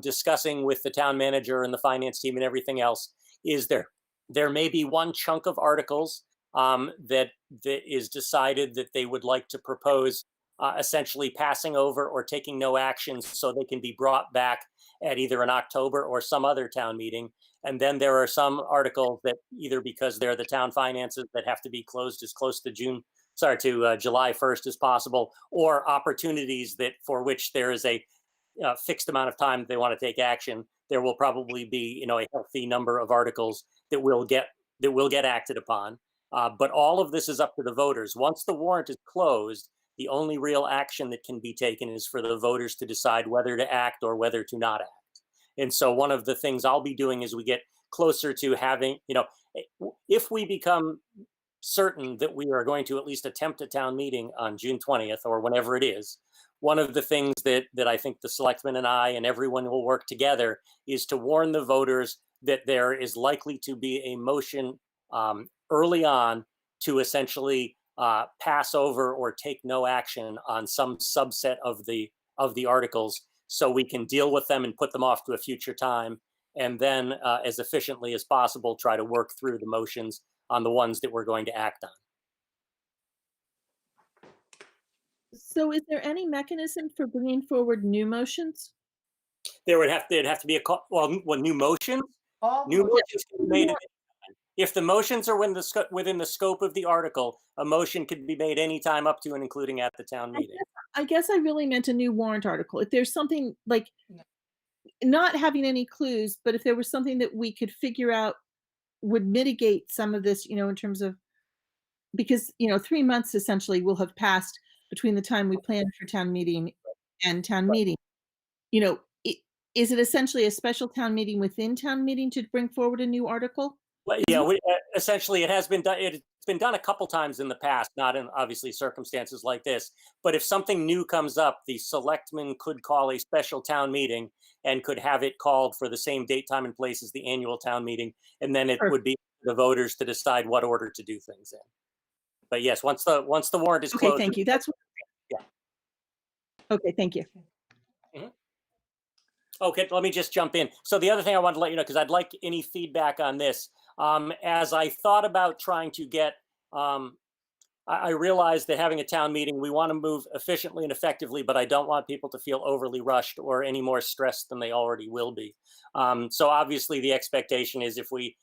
discussing with the town manager and the finance team and everything else is there may be one chunk of articles that is decided that they would like to propose essentially passing over or taking no action, so they can be brought back at either an October or some other town meeting. And then there are some articles that, either because they're the town finances, that have to be closed as close to July 1st as possible, or opportunities that for which there is a fixed amount of time they want to take action. There will probably be, a healthy number of articles that will get acted upon. But all of this is up to the voters. Once the warrant is closed, the only real action that can be taken is for the voters to decide whether to act or whether to not act. And so one of the things I'll be doing as we get closer to having, if we become certain that we are going to at least attempt a town meeting on June 20th or whenever it is, one of the things that I think the selectmen and I and everyone will work together is to warn the voters that there is likely to be a motion early on to essentially pass over or take no action on some subset of the articles, so we can deal with them and put them off to a future time, and then as efficiently as possible try to work through the motions on the ones that we're going to act on. So is there any mechanism for bringing forward new motions? There'd have to be new motions. New motions can be made. If the motions are within the scope of the article, a motion could be made anytime up to and including at the town meeting. I guess I really meant a new warrant article. If there's something like, not having any clues, but if there was something that we could figure out would mitigate some of this, in terms of, because, 3 months essentially will have passed between the time we plan for town meeting and town meeting. Is it essentially a special town meeting within town meeting to bring forward a new article? Well, yeah, essentially it has been done. It's been done a couple times in the past, not in obviously circumstances like this. But if something new comes up, the selectmen could call a special town meeting and could have it called for the same date, time, and place as the annual town meeting, and then it would be the voters to decide what order to do things in. But yes, once the warrant is closed. Okay, thank you. Yeah. Okay, thank you. Mm-hmm. Okay, let me just jump in. So the other thing I wanted to let you know, because I'd like any feedback on this, as I thought about trying to get I realize that having a town meeting, we want to move efficiently and effectively, but I don't want people to feel overly rushed or any more stressed than they already will be. So obviously the expectation is if we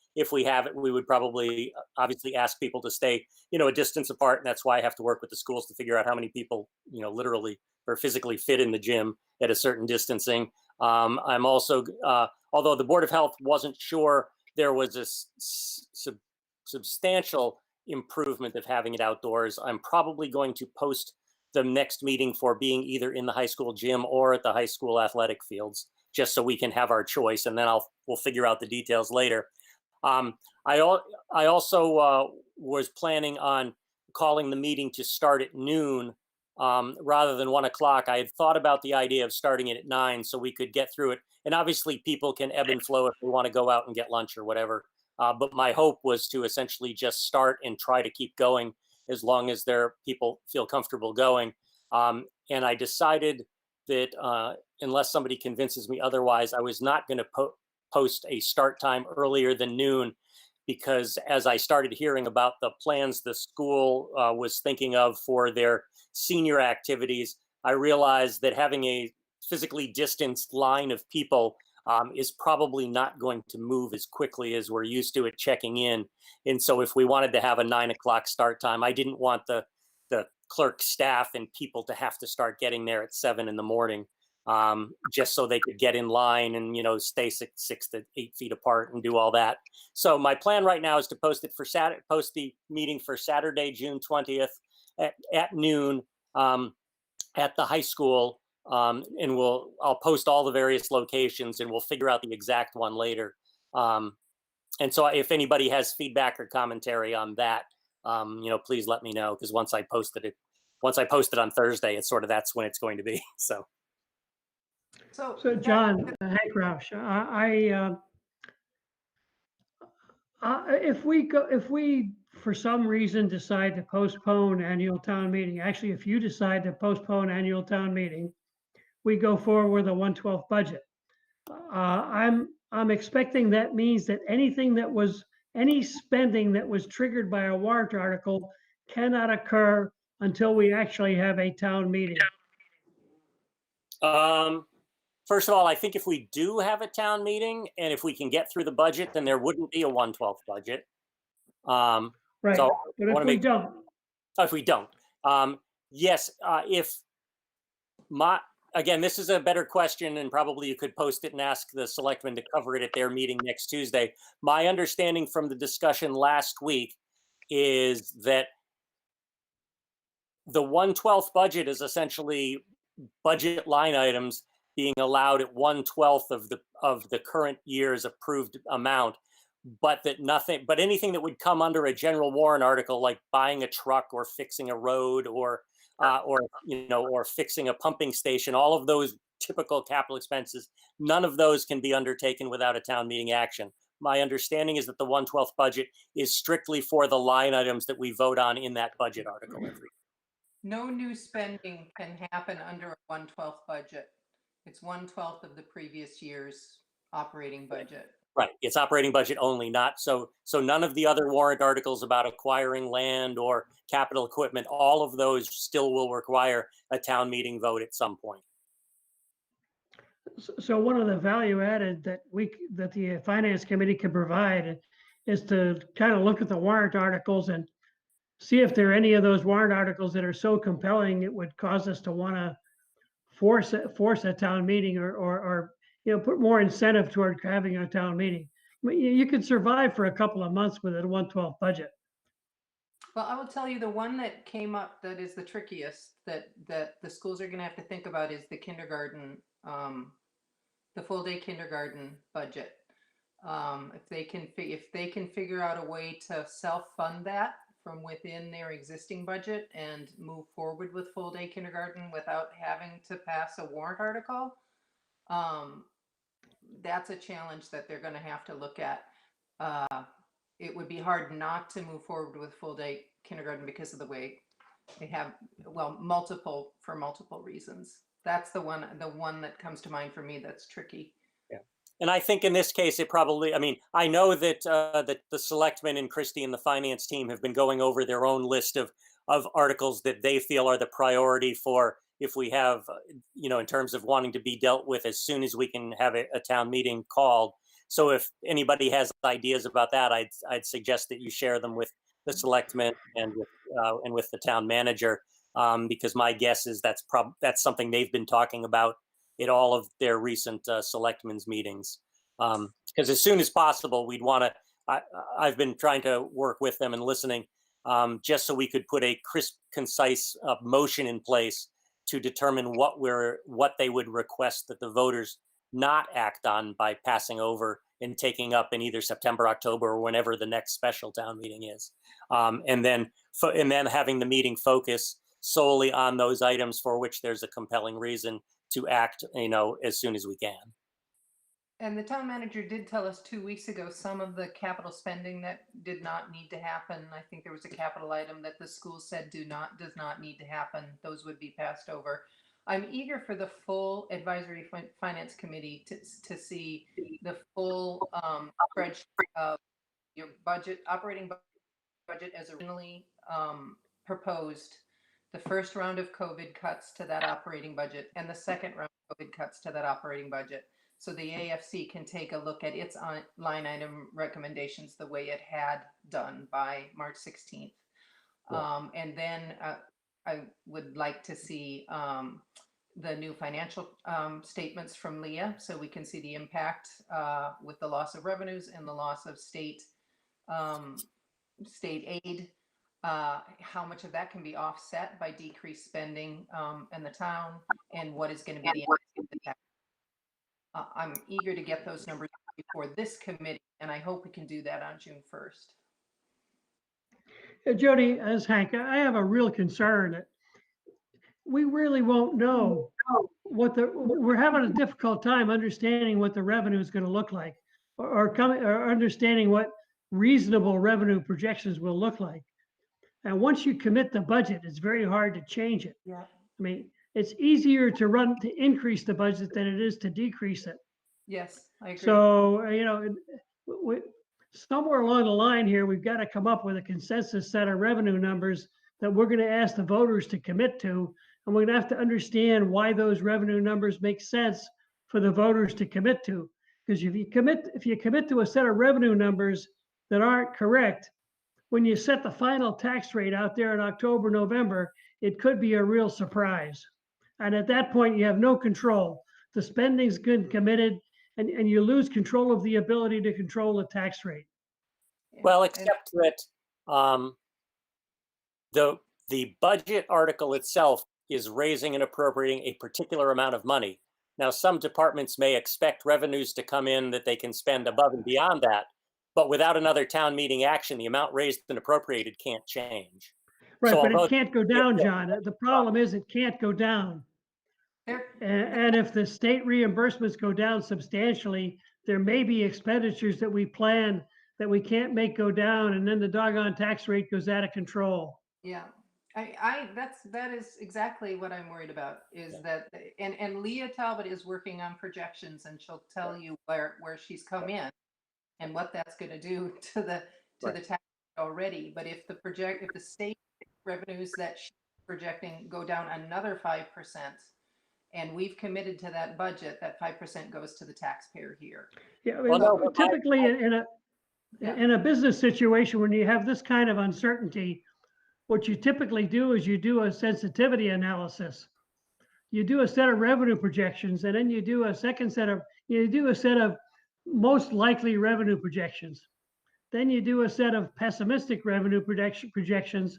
have it, we would probably obviously ask people to stay, a distance apart. And that's why I have to work with the schools to figure out how many people, literally or physically fit in the gym at a certain distancing. I'm also, although the Board of Health wasn't sure there was a substantial improvement of having it outdoors, I'm probably going to post the next meeting for being either in the high school gym or at the high school athletic fields, just so we can have our choice, and then we'll figure out the details later. I also was planning on calling the meeting to start at noon rather than 1 o'clock. I had thought about the idea of starting it at 9 so we could get through it. And obviously people can ebb and flow if they want to go out and get lunch or whatever. But my hope was to essentially just start and try to keep going as long as people feel comfortable going. And I decided that unless somebody convinces me otherwise, I was not going to post a start time earlier than noon, because as I started hearing about the plans the school was thinking of for their senior activities, I realized that having a physically distanced line of people is probably not going to move as quickly as we're used to at checking in. And so if we wanted to have a 9 o'clock start time, I didn't want the clerk staff and people to have to start getting there at 7 in the morning, just so they could get in line and, stay 6 to 8 feet apart and do all that. So my plan right now is to post the meeting for Saturday, June 20th at noon at the high school. And I'll post all the various locations and we'll figure out the exact one later. And so if anybody has feedback or commentary on that, please let me know, because once I post it on Thursday, it's that's when it's going to be. So John, Hank Roush, if we for some reason decide to postpone annual town meeting, actually, if you decide to postpone annual town meeting, we go forward with a 1/12 budget. I'm expecting that means that any spending that was triggered by a warrant article cannot occur until we actually have a town meeting. First of all, I think if we do have a town meeting and if we can get through the budget, then there wouldn't be a 1/12 budget. Right. So but if we don't, yes, again, this is a better question, and probably you could post it and ask the selectmen to cover it at their meeting next Tuesday. My understanding from the discussion last week is that the 1/12 budget is essentially budget line items being allowed at 1/12 of the current year's approved amount, but anything that would come under a general warrant article, like buying a truck or fixing a road or fixing a pumping station, all of those typical capital expenses, none of those can be undertaken without a town meeting action. My understanding is that the 1/12 budget is strictly for the line items that we vote on in that budget article every year. No new spending can happen under a 1/12 budget. It's 1/12 of the previous year's operating budget. Right, it's operating budget only, not so none of the other warrant articles about acquiring land or capital equipment, all of those still will require a town meeting vote at some point. So one of the value added that the finance committee can provide is to kind of look at the warrant articles and see if there are any of those warrant articles that are so compelling it would cause us to want to force a town meeting or put more incentive toward having a town meeting. I mean, you could survive for a couple of months with a 1/12 budget. Well, I will tell you the one that came up that is the trickiest that the schools are going to have to think about is the kindergarten, the full day kindergarten budget. If they can figure out a way to self-fund that from within their existing budget and move forward with full day kindergarten without having to pass a warrant article, that's a challenge that they're going to have to look at. It would be hard not to move forward with full day kindergarten because of the way they have, multiple reasons. That's the one that comes to mind for me that's tricky. Yeah. And I think in this case, I know that the selectmen and Christie and the finance team have been going over their own list of of articles that they feel are the priority for if we have, in terms of wanting to be dealt with as soon as we can have a town meeting called. So if anybody has ideas about that, I'd suggest that you share them with the selectmen and with the town manager, because my guess is that's something they've been talking about at all of their recent selectmen's meetings. Because as soon as possible, we'd want to. I've been trying to work with them and listening, just so we could put a crisp, concise motion in place to determine what they would request that the voters not act on by passing over and taking up in either September, October, or whenever the next special town meeting is, and then having the meeting focus solely on those items for which there's a compelling reason to act, as soon as we can. And the town manager did tell us 2 weeks ago some of the capital spending that did not need to happen. I think there was a capital item that the school said does not need to happen. Those would be passed over. I'm eager for the full advisory finance committee to see the full spreadsheet of your budget, operating budget as originally proposed, the first round of COVID cuts to that operating budget, and the second round of COVID cuts to that operating budget. So the AFC can take a look at its line item recommendations the way it had done by March 16th. And then I would like to see the new financial statements from Leah, so we can see the impact with the loss of revenues and the loss of state aid, how much of that can be offset by decreased spending in the town, and what is going to be the impact of the tax. I'm eager to get those numbers before this committee, and I hope we can do that on June 1st. Jody, as Hank, I have a real concern that we really won't know we're having a difficult time understanding what the revenue is going to look like, or understanding what reasonable revenue projections will look like. And once you commit the budget, it's very hard to change it. Yeah. I mean, it's easier to increase the budget than it is to decrease it. Yes, I agree. So, somewhere along the line here, we've got to come up with a consensus set of revenue numbers that we're going to ask the voters to commit to. And we're going to have to understand why those revenue numbers make sense for the voters to commit to. Because if you commit to a set of revenue numbers that aren't correct, when you set the final tax rate out there in October, November, it could be a real surprise. And at that point, you have no control. The spending's been committed, and you lose control of the ability to control the tax rate. Well, except that the budget article itself is raising and appropriating a particular amount of money. Now, some departments may expect revenues to come in that they can spend above and beyond that, but without another town meeting action, the amount raised and appropriated can't change. Right, So but it can't go down, John. The problem is it can't go down. And if the state reimbursements go down substantially, there may be expenditures that we plan that we can't make go down, and then the doggone tax rate goes out of control. Yeah, that is exactly what I'm worried about, is that, and Leah Talbot is working on projections, and she'll tell you where she's come in and what that's going to do to the tax already. But if the state revenues that she's projecting go down another 5%, and we've committed to that budget, that 5% goes to the taxpayer here. Yeah, I mean, typically in a business situation, when you have this kind of uncertainty, what you typically do is you do a sensitivity analysis. You do a set of revenue projections, and then you do a set of most likely revenue projections. Then you do a set of pessimistic revenue projections,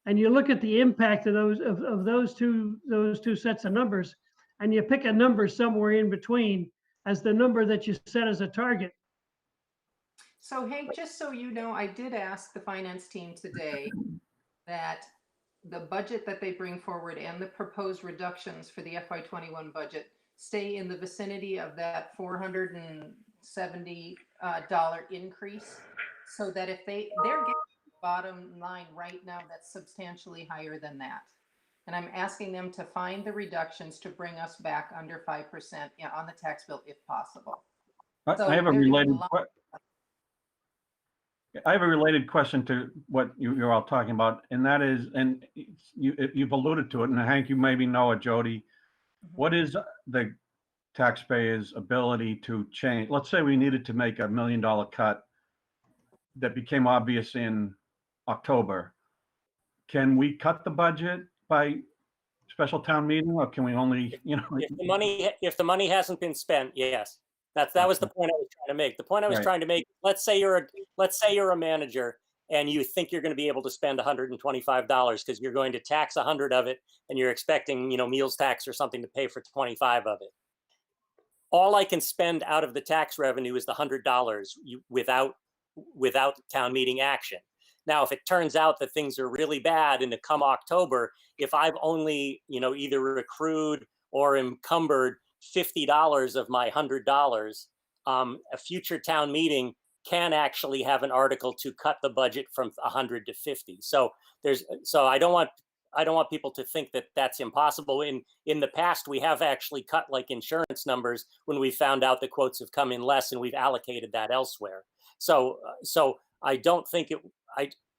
and you look at the impact of those two sets of numbers, and you pick a number somewhere in between as the number that you set as a target. So Hank, just so you know, I did ask the finance team today that the budget that they bring forward and the proposed reductions for the FY21 budget stay in the vicinity of that $470 increase, so that if they're getting the bottom line right now, that's substantially higher than that. And I'm asking them to find the reductions to bring us back under 5% on the tax bill if possible. I have a related question. I have a related question to what you're all talking about, and that is, and you've alluded to it, and Hank, you maybe know it, Jody. What is the taxpayer's ability to change? Let's say we needed to make $1 million cut that became obvious in October. Can we cut the budget by special town meeting, or can we only, If the money hasn't been spent, yes. That was the point I was trying to make. The point I was Right. trying to make, let's say you're a manager and you think you're going to be able to spend $125 because you're going to tax 100 of it and you're expecting, meals tax or something to pay for 25 of it. All I can spend out of the tax revenue is the $100 without town meeting action. Now, if it turns out that things are really bad and to come October, if I've only, either accrued or encumbered $50 of my $100, a future town meeting can actually have an article to cut the budget from 100 to 50. So I don't want people to think that that's impossible. In the past, we have actually cut like insurance numbers when we found out the quotes have come in less and we've allocated that elsewhere. So I don't think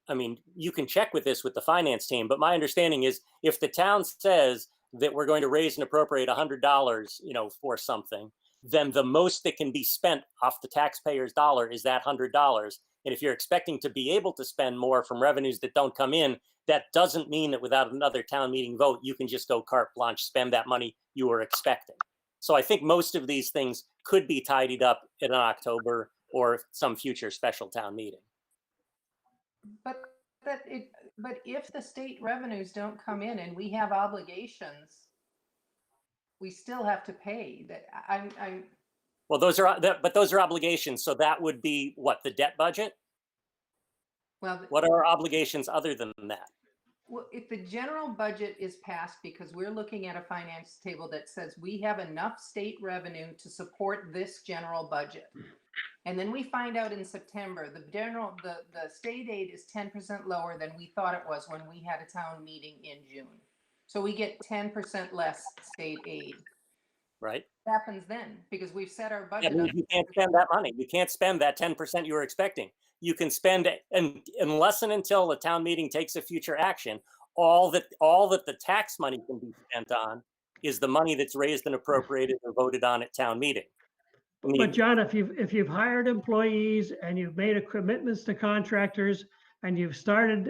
I mean, you can check with this with the finance team, but my understanding is if the town says that we're going to raise and appropriate $100, for something, then the most that can be spent off the taxpayer's dollar is that $100. And if you're expecting to be able to spend more from revenues that don't come in, that doesn't mean that without another town meeting vote, you can just go carte blanche, spend that money you were expecting. So I think most of these things could be tidied up in October or some future special town meeting. But if the state revenues don't come in and we have obligations, we still have to pay. That I'm. Well, those are obligations. So that would be what, the debt budget? Well, what are our obligations other than that? Well, if the general budget is passed, because we're looking at a finance table that says we have enough state revenue to support this general budget. And then we find out in September, the state aid is 10% lower than we thought it was when we had a town meeting in June. So we get 10% less state aid. Right. What happens then? Because we've set our budget. Yeah, you can't spend that money. You can't spend that 10% you were expecting. You can spend it, and unless and until the town meeting takes a future action, all that the tax money can be spent on is the money that's raised and appropriated or voted on at town meeting. But John, if you've hired employees and you've made commitments to contractors and you've started,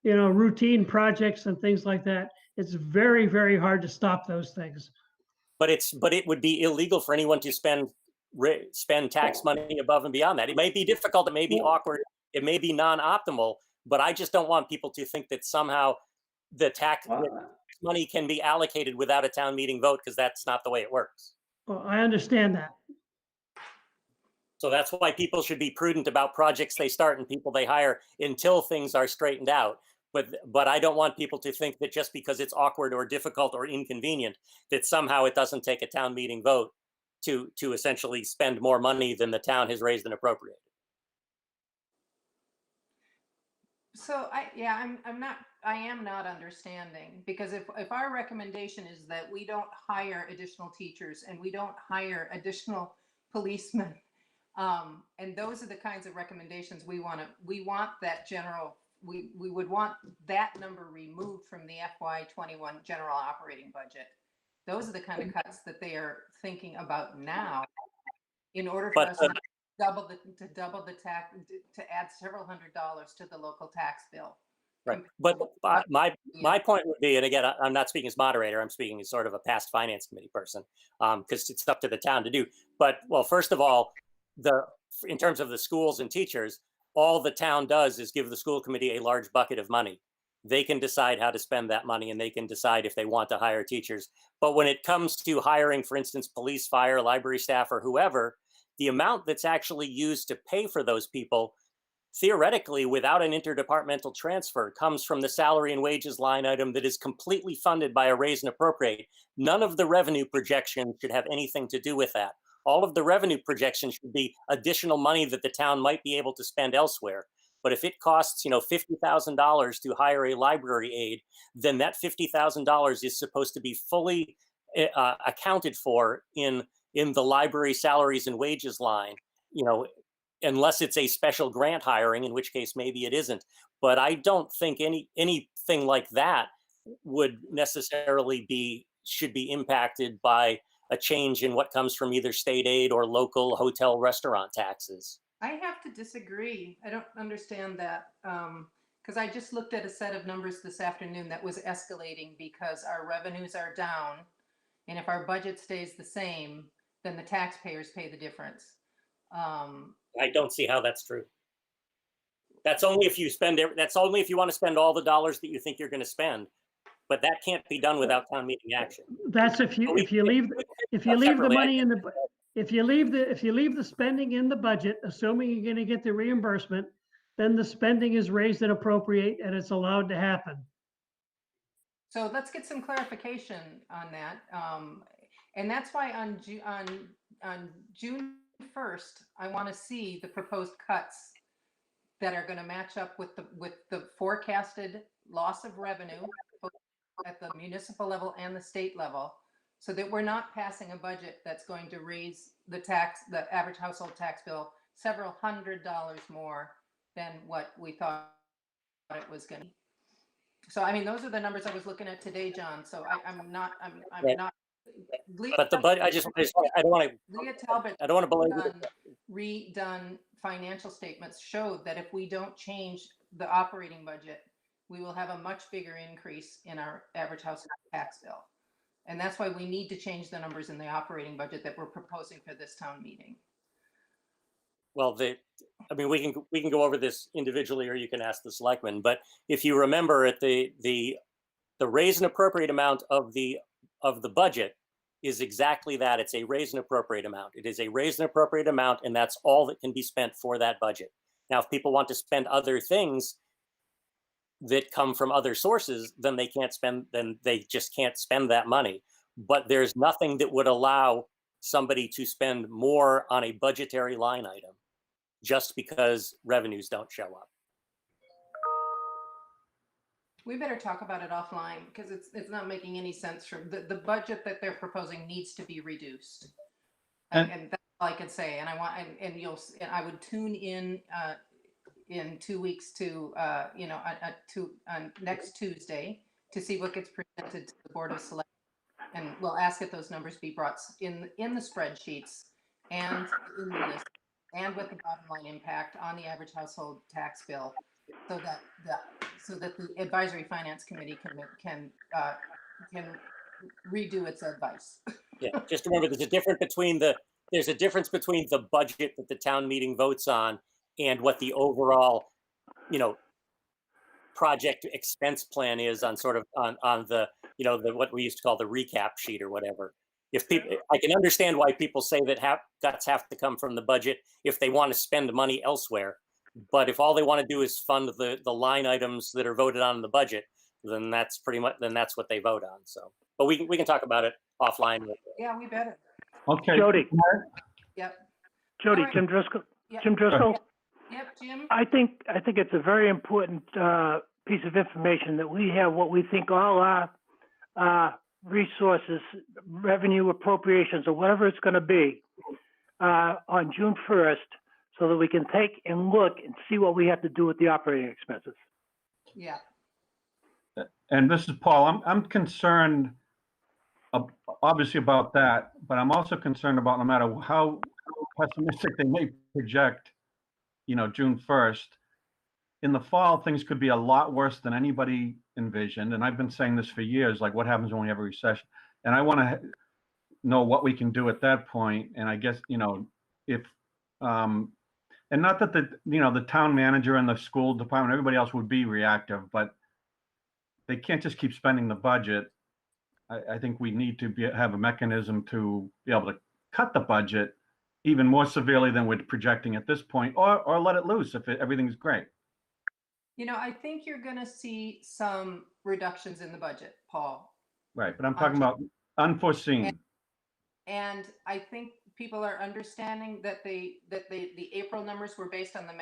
routine projects and things like that, it's very, very hard to stop those things. But it would be illegal for anyone to spend tax money above and beyond that. It may be difficult, it may be awkward, it may be non-optimal, but I just don't want people to think that somehow the tax money can be allocated without a town meeting vote, because that's not the way it works. Well, I understand that. So that's why people should be prudent about projects they start and people they hire until things are straightened out. But I don't want people to think that just because it's awkward or difficult or inconvenient, that somehow it doesn't take a town meeting vote to essentially spend more money than the town has raised and appropriated. So I am not understanding, because if our recommendation is that we don't hire additional teachers and we don't hire additional policemen, and those are the kinds of recommendations we want that general. We would want that number removed from the FY21 general operating budget. Those are the kind of cuts that they are thinking about now, in order for us to double the tax, to add several $100s to the local tax bill. Right. But my point would be, and again, I'm not speaking as moderator, I'm speaking as sort of a past finance committee person, because it's up to the town to do. But, well, first of all, in terms of the schools and teachers, all the town does is give the school committee a large bucket of money. They can decide how to spend that money, and they can decide if they want to hire teachers. But when it comes to hiring, for instance, police, fire, library staff, or whoever, the amount that's actually used to pay for those people, theoretically, without an interdepartmental transfer, comes from the salary and wages line item that is completely funded by a raise and appropriate. None of the revenue projections should have anything to do with that. All of the revenue projections should be additional money that the town might be able to spend elsewhere. But if it costs, $50,000 to hire a library aide, then that $50,000 is supposed to be fully accounted for in the library salaries and wages line, unless it's a special grant hiring, in which case maybe it isn't. But I don't think anything like that would necessarily should be impacted by a change in what comes from either state aid or local hotel restaurant taxes. I have to disagree. I don't understand that. Because I just looked at a set of numbers this afternoon that was escalating because our revenues are down. And if our budget stays the same, then the taxpayers pay the difference. I don't see how that's true. That's only if you that's only if you want to spend all the dollars that you think you're going to spend. But that can't be done without town meeting action. That's if you leave the money in the if you leave the spending in the budget, assuming you're going to get the reimbursement, then the spending is raised and appropriate, and it's allowed to happen. So let's get some clarification on that. And that's why on June 1st, I want to see the proposed cuts that are going to match up with the forecasted loss of revenue at the municipal level and the state level, so that we're not passing a budget that's going to raise the average household tax bill several $100s more than what we thought it was going to be. So, I mean, those are the numbers I was looking at today, John. So I'm not. But the budget, I don't want to. Leah Talbot, I don't want to belabor it. redone financial statements showed that if we don't change the operating budget, we will have a much bigger increase in our average household tax bill. And that's why we need to change the numbers in the operating budget that we're proposing for this town meeting. Well, I mean, we can go over this individually, or you can ask the selectmen. But if you remember, at the raise and appropriate amount of the budget is exactly that. It's a raise and appropriate amount. It is a raise and appropriate amount, and that's all that can be spent for that budget. Now, if people want to spend other things that come from other sources, then they can't spend. Then they just can't spend that money. But there's nothing that would allow somebody to spend more on a budgetary line item just because revenues don't show up. We better talk about it offline because it's not making any sense. For the budget that they're proposing needs to be reduced, and that's all I can say. And I would tune in 2 weeks to next Tuesday to see what gets presented to the Board of Selectmen, and we'll ask if those numbers be brought in the spreadsheets and in the list, and with the bottom line impact on the average household tax bill, so that the advisory finance committee can redo its advice. Yeah, just remember there's a difference between the budget that the town meeting votes on and what the overall, project expense plan is on sort of on the what we used to call the recap sheet or whatever. I can understand why people say that cuts have to come from the budget if they want to spend money elsewhere. But if all they want to do is fund the line items that are voted on in the budget, then that's that's what they vote on. So, but we can talk about it offline. Yeah, we better. Okay. Jody. Yep. Jody, Right. Jim Driscoll. Yep. Jim Driscoll. Yep, Jim. I think it's a very important piece of information that we have what we think all our resources, revenue appropriations, or whatever it's going to be on June 1st, so that we can take and look and see what we have to do with the operating expenses. Yeah. And this is Paul. I'm concerned, obviously, about that, but I'm also concerned about no matter how pessimistic they may project, June 1st. In the fall, things could be a lot worse than anybody envisioned. And I've been saying this for years, like what happens when we have a recession? And I want to know what we can do at that point. And I guess, if, and not that the town manager and the school department, everybody else would be reactive, but they can't just keep spending the budget. I think we need to have a mechanism to be able to cut the budget even more severely than we're projecting at this point, or let it loose if everything's great. I think you're going to see some reductions in the budget, Paul. Right, but I'm talking about unforeseen. And I think people are understanding that the April numbers were based on the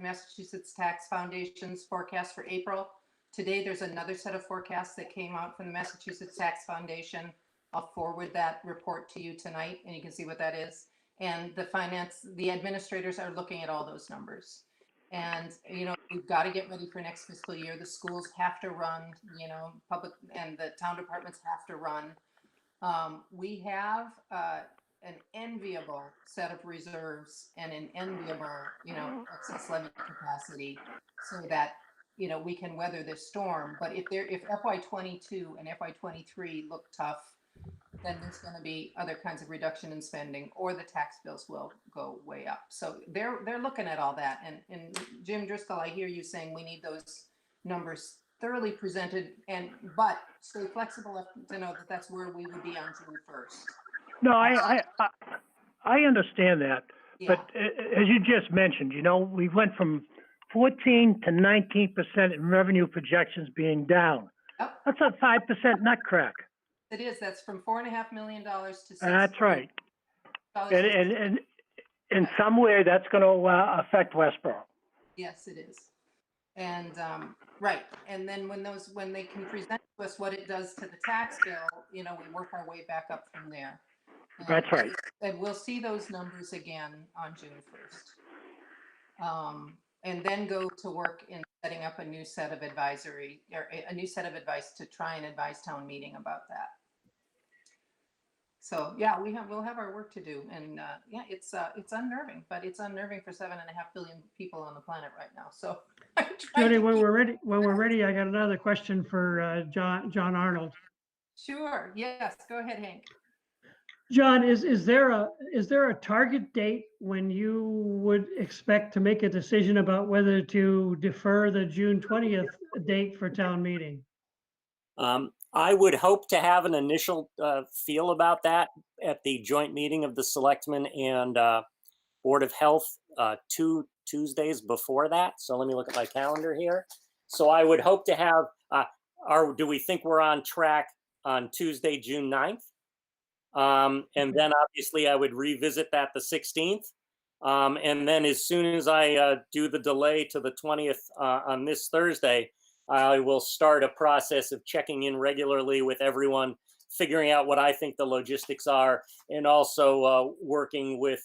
Massachusetts Tax Foundation's forecast for April. Today, there's another set of forecasts that came out from the Massachusetts Tax Foundation. I'll forward that report to you tonight, and you can see what that is. And the administrators are looking at all those numbers. And, we've got to get ready for next fiscal year. The schools have to run, public, and the town departments have to run. We have an enviable set of reserves and an enviable, excess levy capacity, so that, we can weather this storm. But if FY22 and FY23 look tough, then there's going to be other kinds of reduction in spending, or the tax bills will go way up. So they're looking at all that. And Jim Driscoll, I hear you saying we need those numbers thoroughly presented, but stay flexible enough to know that that's where we would be on June 1st. No, I understand that. Yeah. But as you just mentioned, we went from 14 to 19% in revenue projections being down. Yep. That's a 5% nutcrack. It is. That's from $4.5 million to $6. That's right. And in some way, that's going to affect Westborough. Yes, it is. And right. And then when they can present to us what it does to the tax bill, we work our way back up from there. That's right. And we'll see those numbers again on June 1st. And then go to work in setting up a new set of advice to try and advise town meeting about that. So yeah, we'll have our work to do, and it's unnerving, but it's unnerving for 7.5 billion people on the planet right now. So, Jody, when we're ready, I got another question for John Arnold. Sure. Yes. Go ahead, Hank. John, is there a target date when you would expect to make a decision about whether to defer the June 20th date for town meeting? I would hope to have an initial feel about that at the joint meeting of the Selectmen and Board of Health 2 Tuesdays before that. So let me look at my calendar here. So I would hope to have, do we think we're on track on Tuesday, June 9th? And then obviously I would revisit that the 16th. And then as soon as I do the delay to the 20th on this Thursday, I will start a process of checking in regularly with everyone, figuring out what I think the logistics are, and also working with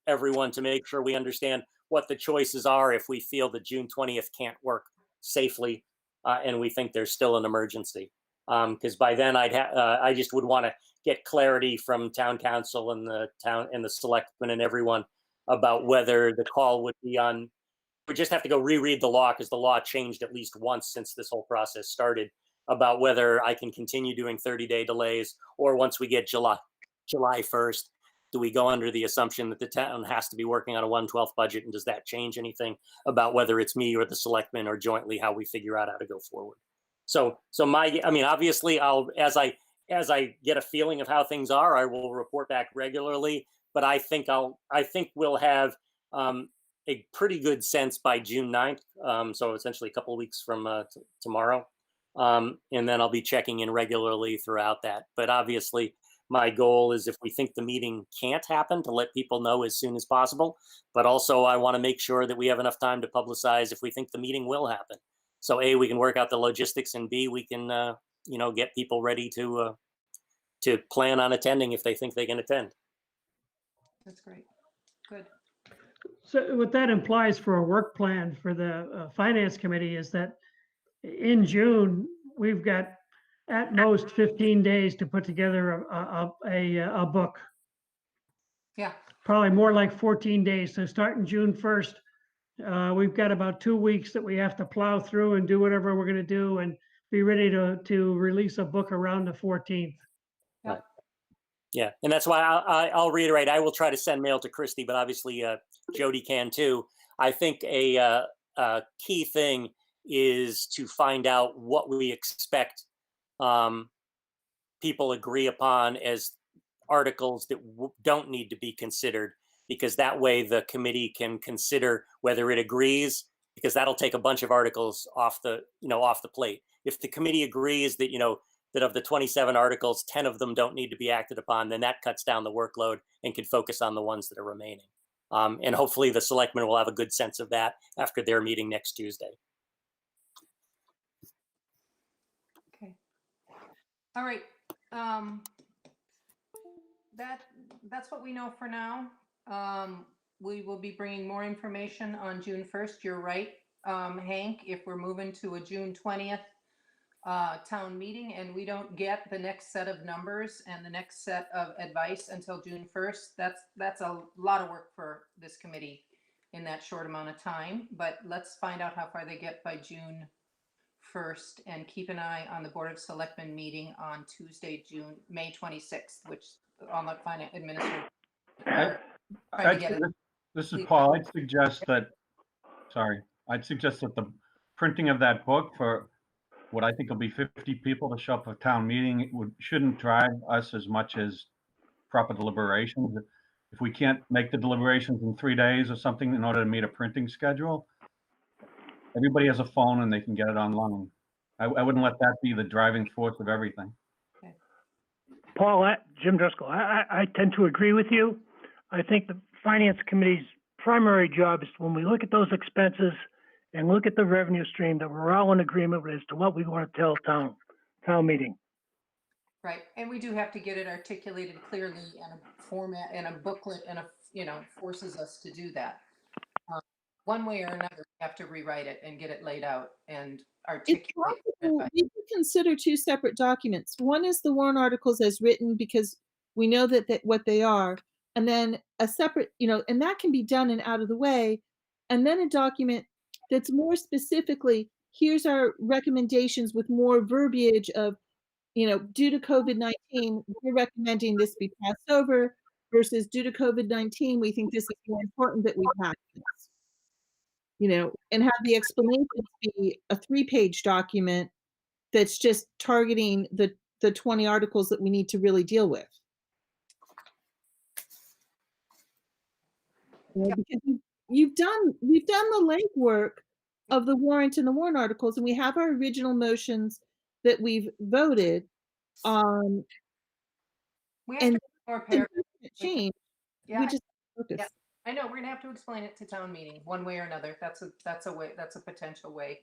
everyone to make sure we understand what the choices are if we feel that June 20th can't work safely and we think there's still an emergency. Because by then I just would want to get clarity from town council and the selectmen and everyone about whether the call would be on. We just have to go reread the law, because the law changed at least once since this whole process started, about whether I can continue doing 30-day delays, or once we get July 1st, do we go under the assumption that the town has to be working on a 1/12 budget, and does that change anything about whether it's me or the selectmen, or jointly how we figure out how to go forward? So obviously as I get a feeling of how things are, I will report back regularly, but I think we'll have a pretty good sense by June 9th. So essentially a couple of weeks from tomorrow. And then I'll be checking in regularly throughout that. But obviously my goal is, if we think the meeting can't happen, to let people know as soon as possible. But also I want to make sure that we have enough time to publicize if we think the meeting will happen. So A, we can work out the logistics, and B, we can, get people ready to plan on attending if they think they can attend. That's great. Good. So what that implies for a work plan for the finance committee is that in June, we've got at most 15 days to put together a book. Yeah. Probably more like 14 days. So starting June 1st, we've got about 2 weeks that we have to plow through and do whatever we're going to do, and be ready to release a book around the 14th. Yep. Yeah, and that's why I'll reiterate, I will try to send mail to Christy, but obviously Jody can too. I think a key thing is to find out what we expect people agree upon as articles that don't need to be considered, because that way the committee can consider whether it agrees, because that'll take a bunch of articles off the plate. If the committee agrees that, that of the 27 articles, 10 of them don't need to be acted upon, then that cuts down the workload and can focus on the ones that are remaining. And hopefully the selectmen will have a good sense of that after their meeting next Tuesday. Okay. All right. that's what we know for now. We will be bringing more information on June 1st. You're right, Hank, if we're moving to a June 20th town meeting and we don't get the next set of numbers and the next set of advice until June 1st, that's a lot of work for this committee in that short amount of time. But let's find out how far they get by June 1st and keep an eye on the Board of Selectmen meeting on Tuesday, May 26th, which I'll not find it administrative. This is Paul. I'd suggest that the printing of that book for what I think will be 50 people to show up for town meeting shouldn't drive us as much as proper deliberations. If we can't make the deliberations in 3 days or something in order to meet a printing schedule, everybody has a phone and they can get it online. I wouldn't let that be the driving force of everything. Paul, Jim Driscoll, I tend to agree with you. I think the Finance Committee's primary job is when we look at those expenses and look at the revenue stream that we're all in agreement with as to what we want to tell town meeting. Right, and we do have to get it articulated clearly in a format and a booklet and forces us to do that. One way or another, we have to rewrite it and get it laid out and articulate. It's possible we could consider two separate documents. One is the warrant articles as written because we know that what they are, and then a separate, and that can be done and out of the way, and then a document that's more specifically, here's our recommendations with more verbiage of, due to COVID-19, we're recommending this be passed over versus due to COVID-19, we think this is more important that we pass this. And have the explanations be a 3-page document that's just targeting the 20 articles that we need to really deal with. Because we've done the legwork of the warrant and the warrant articles, and we have our original motions that we've voted on. We have to more paragraphs. Change. Yeah, we just focus. Yeah. I know we're gonna have to explain it to town meeting one way or another. That's a way. That's a potential way.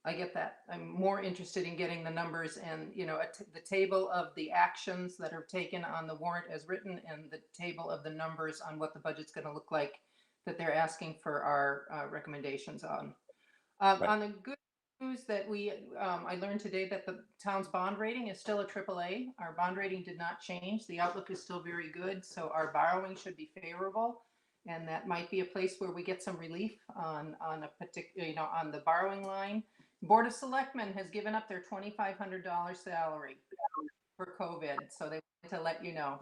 I get that. I'm more interested in getting the numbers and the table of the actions that are taken on the warrant as written, and the table of the numbers on what the budget's going to look like that they're asking for our recommendations on. Right. On the good news that I learned today that the town's bond rating is still a AAA. Our bond rating did not change. The outlook is still very good, so our borrowing should be favorable, and that might be a place where we get some relief on a particular, on the borrowing line. Board of Selectmen has given up their $2,500 salary for COVID, so they wanted to let you know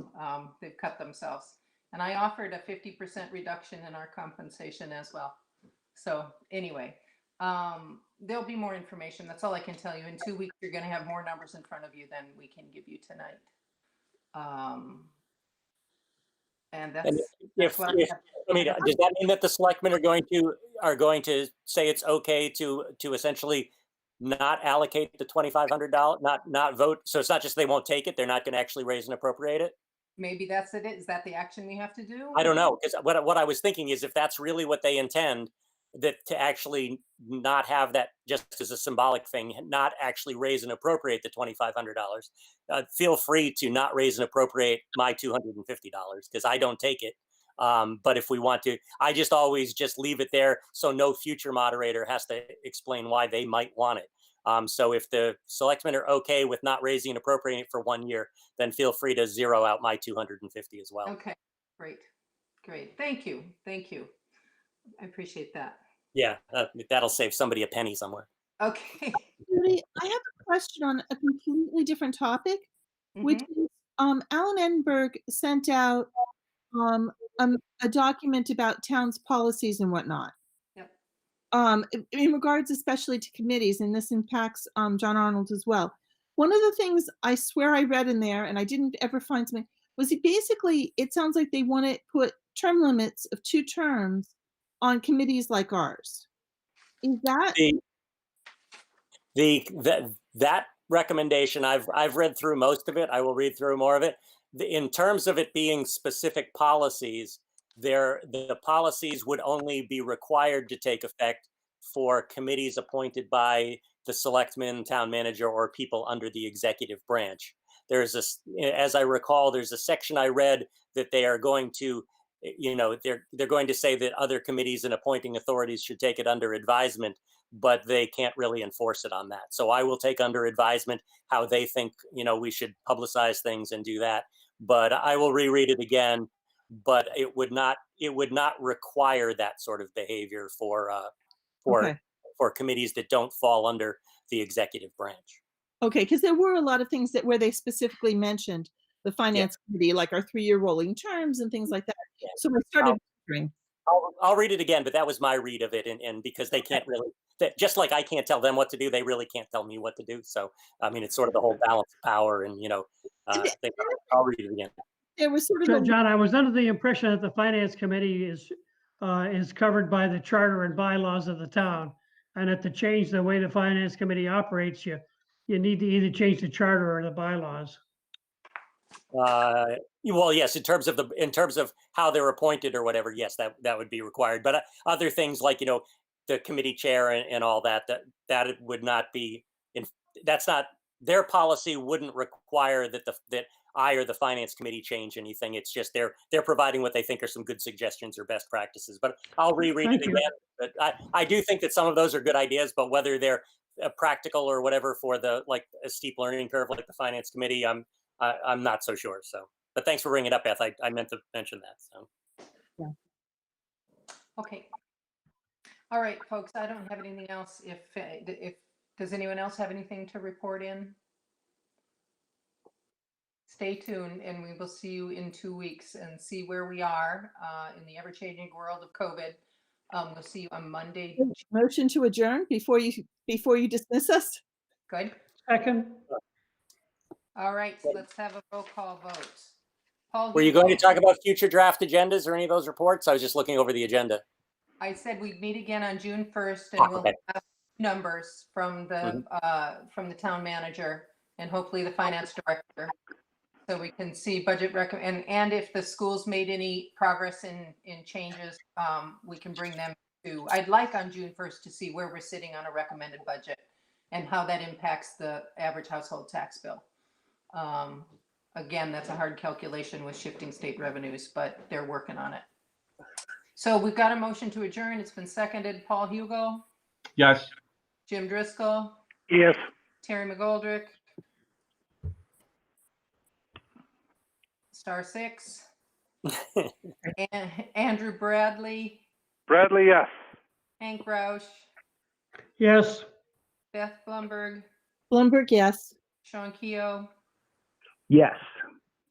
they've cut themselves. And I offered a 50% reduction in our compensation as well. So anyway, there'll be more information. That's all I can tell you. In 2 weeks, you're going to have more numbers in front of you than we can give you tonight. And that's what I have. I mean, does that mean that the selectmen are going to say it's okay to essentially not allocate the $2,500, not vote? So it's not just they won't take it; they're not going to actually raise and appropriate it. Maybe that's it. Is that the action we have to do? I don't know, because what I was thinking is if that's really what they intend, that to actually not have that just as a symbolic thing, not actually raise and appropriate the $2,500. Feel free to not raise and appropriate my $250 because I don't take it. But if we want to, I just always just leave it there so no future moderator has to explain why they might want it. So if the selectmen are okay with not raising and appropriating it for 1 year, then feel free to zero out my $250 as well. Okay, great. Thank you. I appreciate that. Yeah, that'll save somebody a penny somewhere. Okay. Judy, I have a question on a completely different topic, which is Alan Enberg sent out a document about town's policies and whatnot. Yep. In regards especially to committees, and this impacts John Arnold as well. One of the things I swear I read in there, and I didn't ever find something, was it sounds like they want to put term limits of 2 terms on committees like ours. Is that that recommendation? I've read through most of it. I will read through more of it. In terms of it being specific policies, the policies would only be required to take effect for committees appointed by the selectman, town manager, or people under the executive branch. there's as I recall, there's a section I read that they are going to, they're going to say that other committees and appointing authorities should take it under advisement, but they can't really enforce it on that. So I will take under advisement how they think, we should publicize things and do that. But I will reread it again. But it would not require that sort of behavior for committees that don't fall under the executive branch. Okay, because there were a lot of things where they specifically mentioned the finance committee, like our 3-year rolling terms and things like that. Yeah. So I started wondering. I'll read it again, but that was my read of it, and because they can't really, just like I can't tell them what to do, they really can't tell me what to do. So I mean, it's sort of the whole balance of power, and I'll read it again. There was sort of John, I was under the impression that the finance committee is covered by the charter and bylaws of the town, and that to change the way the finance committee operates, you need to either change the charter or the bylaws. Well, yes, in terms of how they're appointed or whatever, yes, that would be required. But other things like the committee chair and all that would not be. That's not their policy. Wouldn't require that I or the finance committee change anything. It's just they're providing what they think are some good suggestions or best practices. But I'll reread it again. But I do think that some of those are good ideas, but whether they're practical or whatever for a steep learning curve like the finance committee, I'm not so sure. So, but thanks for bringing it up, Beth. I meant to mention that. So. Yeah. Okay. All right, folks. I don't have anything else. If does anyone else have anything to report in? Stay tuned, and we will see you in 2 weeks and see where we are in the ever-changing world of COVID. We'll see you on Monday. Motion to adjourn before you dismiss us. Good. Second. All right, so let's have a roll call vote. Paul, were you going to talk about future draft agendas or any of those reports? I was just looking over the agenda. I said we'd meet again on June 1st, and we'll have numbers from the town manager and hopefully the finance director, so we can see budget and if the schools made any progress in changes, we can bring them to. I'd like on June 1st to see where we're sitting on a recommended budget and how that impacts the average household tax bill. Again, that's a hard calculation with shifting state revenues, but they're working on it. So we've got a motion to adjourn. It's been seconded. Paul Hugo? Yes. Jim Driscoll? Yes. Terry McGoldrick? Star 6? Andrew Bradley? Bradley, yes. Hank Roush? Yes. Beth Blumberg? Blumberg, yes. Sean Keogh? Yes.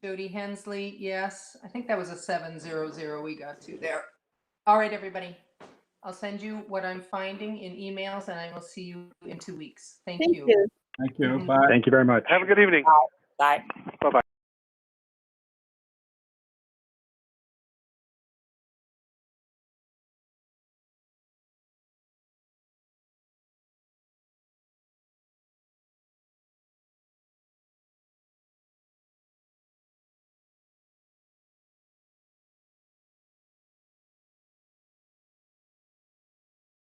Jody Hensley, yes. I think that was a 700 we got to there. All right, everybody. I'll send you what I'm finding in emails, and I will see you in 2 weeks. Thank you. Thank you. Bye. Thank you very much. Have a good evening. Bye. Bye-bye.